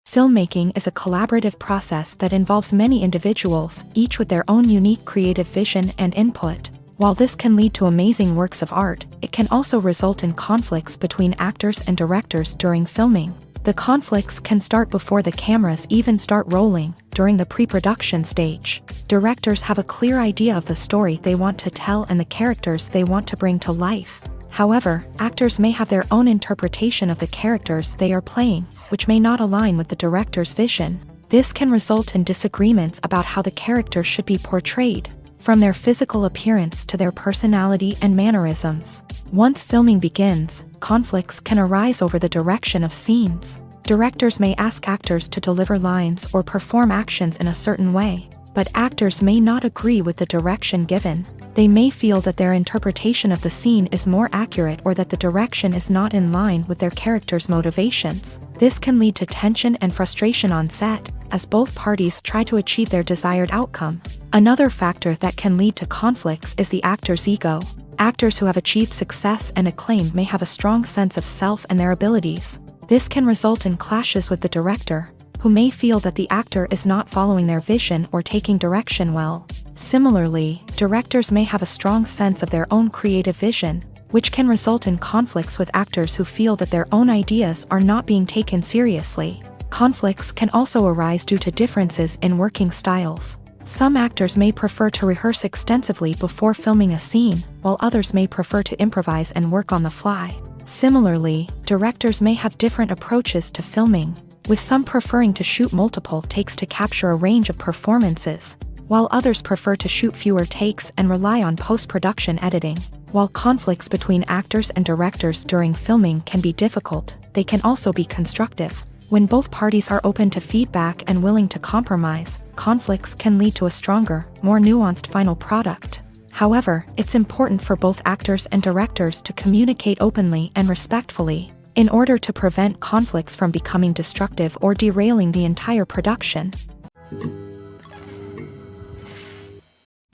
Filmmaking is a collaborative process that involves many individuals, each with their own unique creative vision and input. While this can lead to amazing works of art, it can also result in conflicts between actors and directors during filming. The conflicts can start before the cameras even start rolling, during the pre-production stage. Directors have a clear idea of the story they want to tell and the characters they want to bring to life. However, actors may have their own interpretation of the characters they are playing, which may not align with the director's vision. This can result in disagreements about how the character should be portrayed, from their physical appearance to their personality and mannerisms. Once filming begins, conflicts can arise over the direction of scenes. Directors may ask actors to deliver lines or perform actions in a certain way, but actors may not agree with the direction given. They may feel that their interpretation of the scene is more accurate or that the direction is not in line with their character's motivations. This can lead to tension and frustration on set, as both parties try to achieve their desired outcome. Another factor that can lead to conflicts is the actor's ego. Actors who have achieved success and acclaim may have a strong sense of self and their abilities. This can result in clashes with the director, who may feel that the actor is not following their vision or taking direction well. Similarly, directors may have a strong sense of their own creative vision, which can result in conflicts with actors who feel that their own ideas are not being taken seriously. Conflicts can also arise due to differences in working styles. Some actors may prefer to rehearse extensively before filming a scene, while others may prefer to improvise and work on the fly. Similarly, directors may have different approaches to filming, with some preferring to shoot multiple takes to capture a range of performances, while others prefer to shoot fewer takes and rely on post-production editing. While conflicts between actors and directors during filming can be difficult, they can also be constructive. When both parties are open to feedback and willing to compromise, conflicts can lead to a stronger, more nuanced final product. However, it's important for both actors and directors to communicate openly and respectfully, in order to prevent conflicts from becoming destructive or derailing the entire production.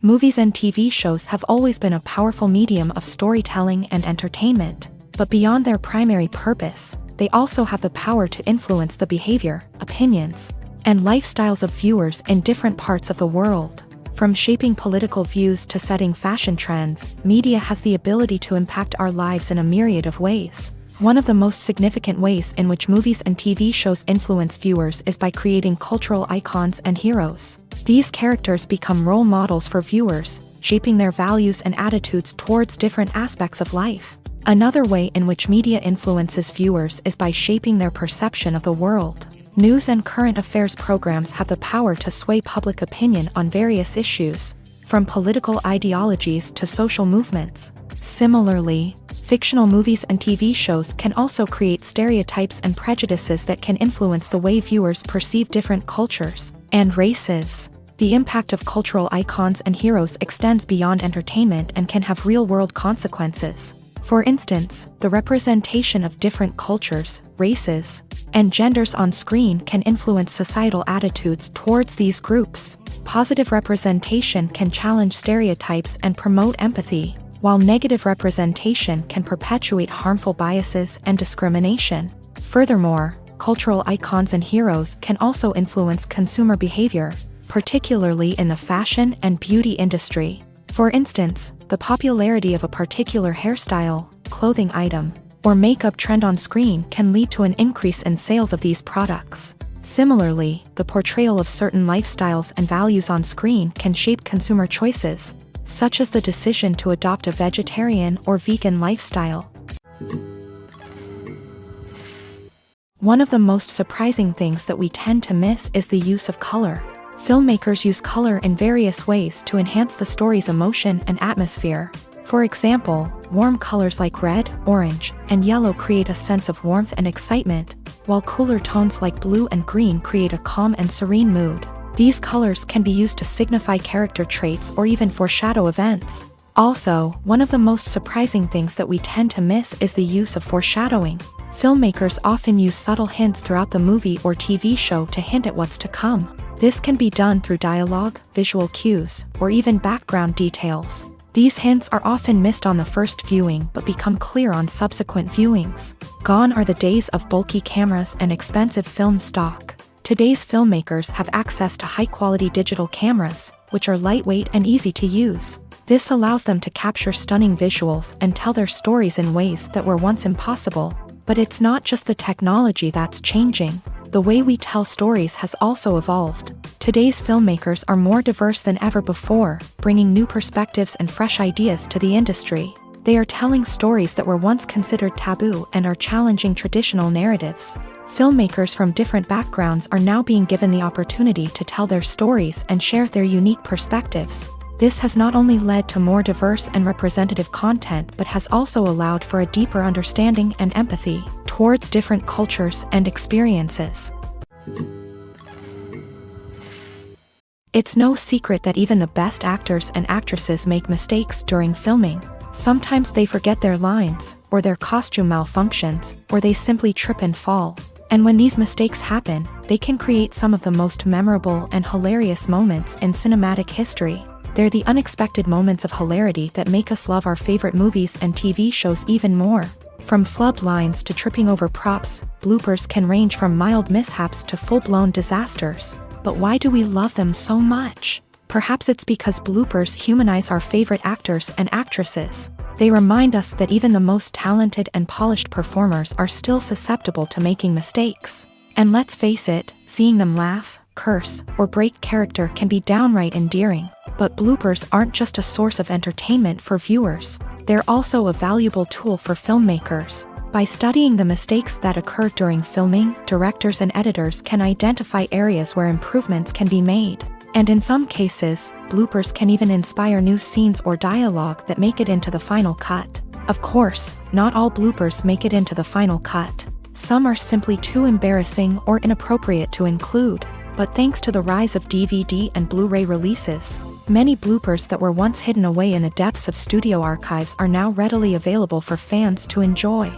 Movies and TV shows have always been a powerful medium of storytelling and entertainment, but beyond their primary purpose, they also have the power to influence the behavior, opinions, and lifestyles of viewers in different parts of the world. From shaping political views to setting fashion trends, media has the ability to impact our lives in a myriad of ways. One of the most significant ways in which movies and TV shows influence viewers is by creating cultural icons and heroes. These characters become role models for viewers, shaping their values and attitudes towards different aspects of life. Another way in which media influences viewers is by shaping their perception of the world. News and current affairs programs have the power to sway public opinion on various issues, from political ideologies to social movements. Similarly, fictional movies and TV shows can also create stereotypes and prejudices that can influence the way viewers perceive different cultures and races. The impact of cultural icons and heroes extends beyond entertainment and can have real-world consequences. For instance, the representation of different cultures, races, and genders on screen can influence societal attitudes towards these groups. Positive representation can challenge stereotypes and promote empathy, while negative representation can perpetuate harmful biases and discrimination. Furthermore, cultural icons and heroes can also influence consumer behavior, particularly in the fashion and beauty industry. For instance, the popularity of a particular hairstyle, clothing item, or makeup trend on screen can lead to an increase in sales of these products. Similarly, the portrayal of certain lifestyles and values on screen can shape consumer choices, such as the decision to adopt a vegetarian or vegan lifestyle. One of the most surprising things that we tend to miss is the use of color. Filmmakers use color in various ways to enhance the story's emotion and atmosphere. For example, warm colors like red, orange, and yellow create a sense of warmth and excitement, while cooler tones like blue and green create a calm and serene mood. These colors can be used to signify character traits or even foreshadow events. Also, one of the most surprising things that we tend to miss is the use of foreshadowing. Filmmakers often use subtle hints throughout the movie or TV show to hint at what's to come. This can be done through dialogue, visual cues, or even background details. These hints are often missed on the first viewing but become clear on subsequent viewings. Gone are the days of bulky cameras and expensive film stock. Today's filmmakers have access to high-quality digital cameras, which are lightweight and easy to use. This allows them to capture stunning visuals and tell their stories in ways that were once impossible. But it's not just the technology that's changing. The way we tell stories has also evolved. Today's filmmakers are more diverse than ever before, bringing new perspectives and fresh ideas to the industry. They are telling stories that were once considered taboo and are challenging traditional narratives. Filmmakers from different backgrounds are now being given the opportunity to tell their stories and share their unique perspectives. This has not only led to more diverse and representative content but has also allowed for a deeper understanding and empathy towards different cultures and experiences. It's no secret that even the best actors and actresses make mistakes during filming. Sometimes they forget their lines, or their costume malfunctions, or they simply trip and fall. And when these mistakes happen, they can create some of the most memorable and hilarious moments in cinematic history. They're the unexpected moments of hilarity that make us love our favorite movies and TV shows even more. From flubbed lines to tripping over props, bloopers can range from mild mishaps to full-blown disasters. But why do we love them so much? Perhaps it's because bloopers humanize our favorite actors and actresses. They remind us that even the most talented and polished performers are still susceptible to making mistakes. And let's face it, seeing them laugh, curse, or break character can be downright endearing. But bloopers aren't just a source of entertainment for viewers. They're also a valuable tool for filmmakers. By studying the mistakes that occur during filming, directors and editors can identify areas where improvements can be made. And in some cases, bloopers can even inspire new scenes or dialogue that make it into the final cut. Of course, not all bloopers make it into the final cut. Some are simply too embarrassing or inappropriate to include. But thanks to the rise of DVD and Blu-ray releases, many bloopers that were once hidden away in the depths of studio archives are now readily available for fans to enjoy.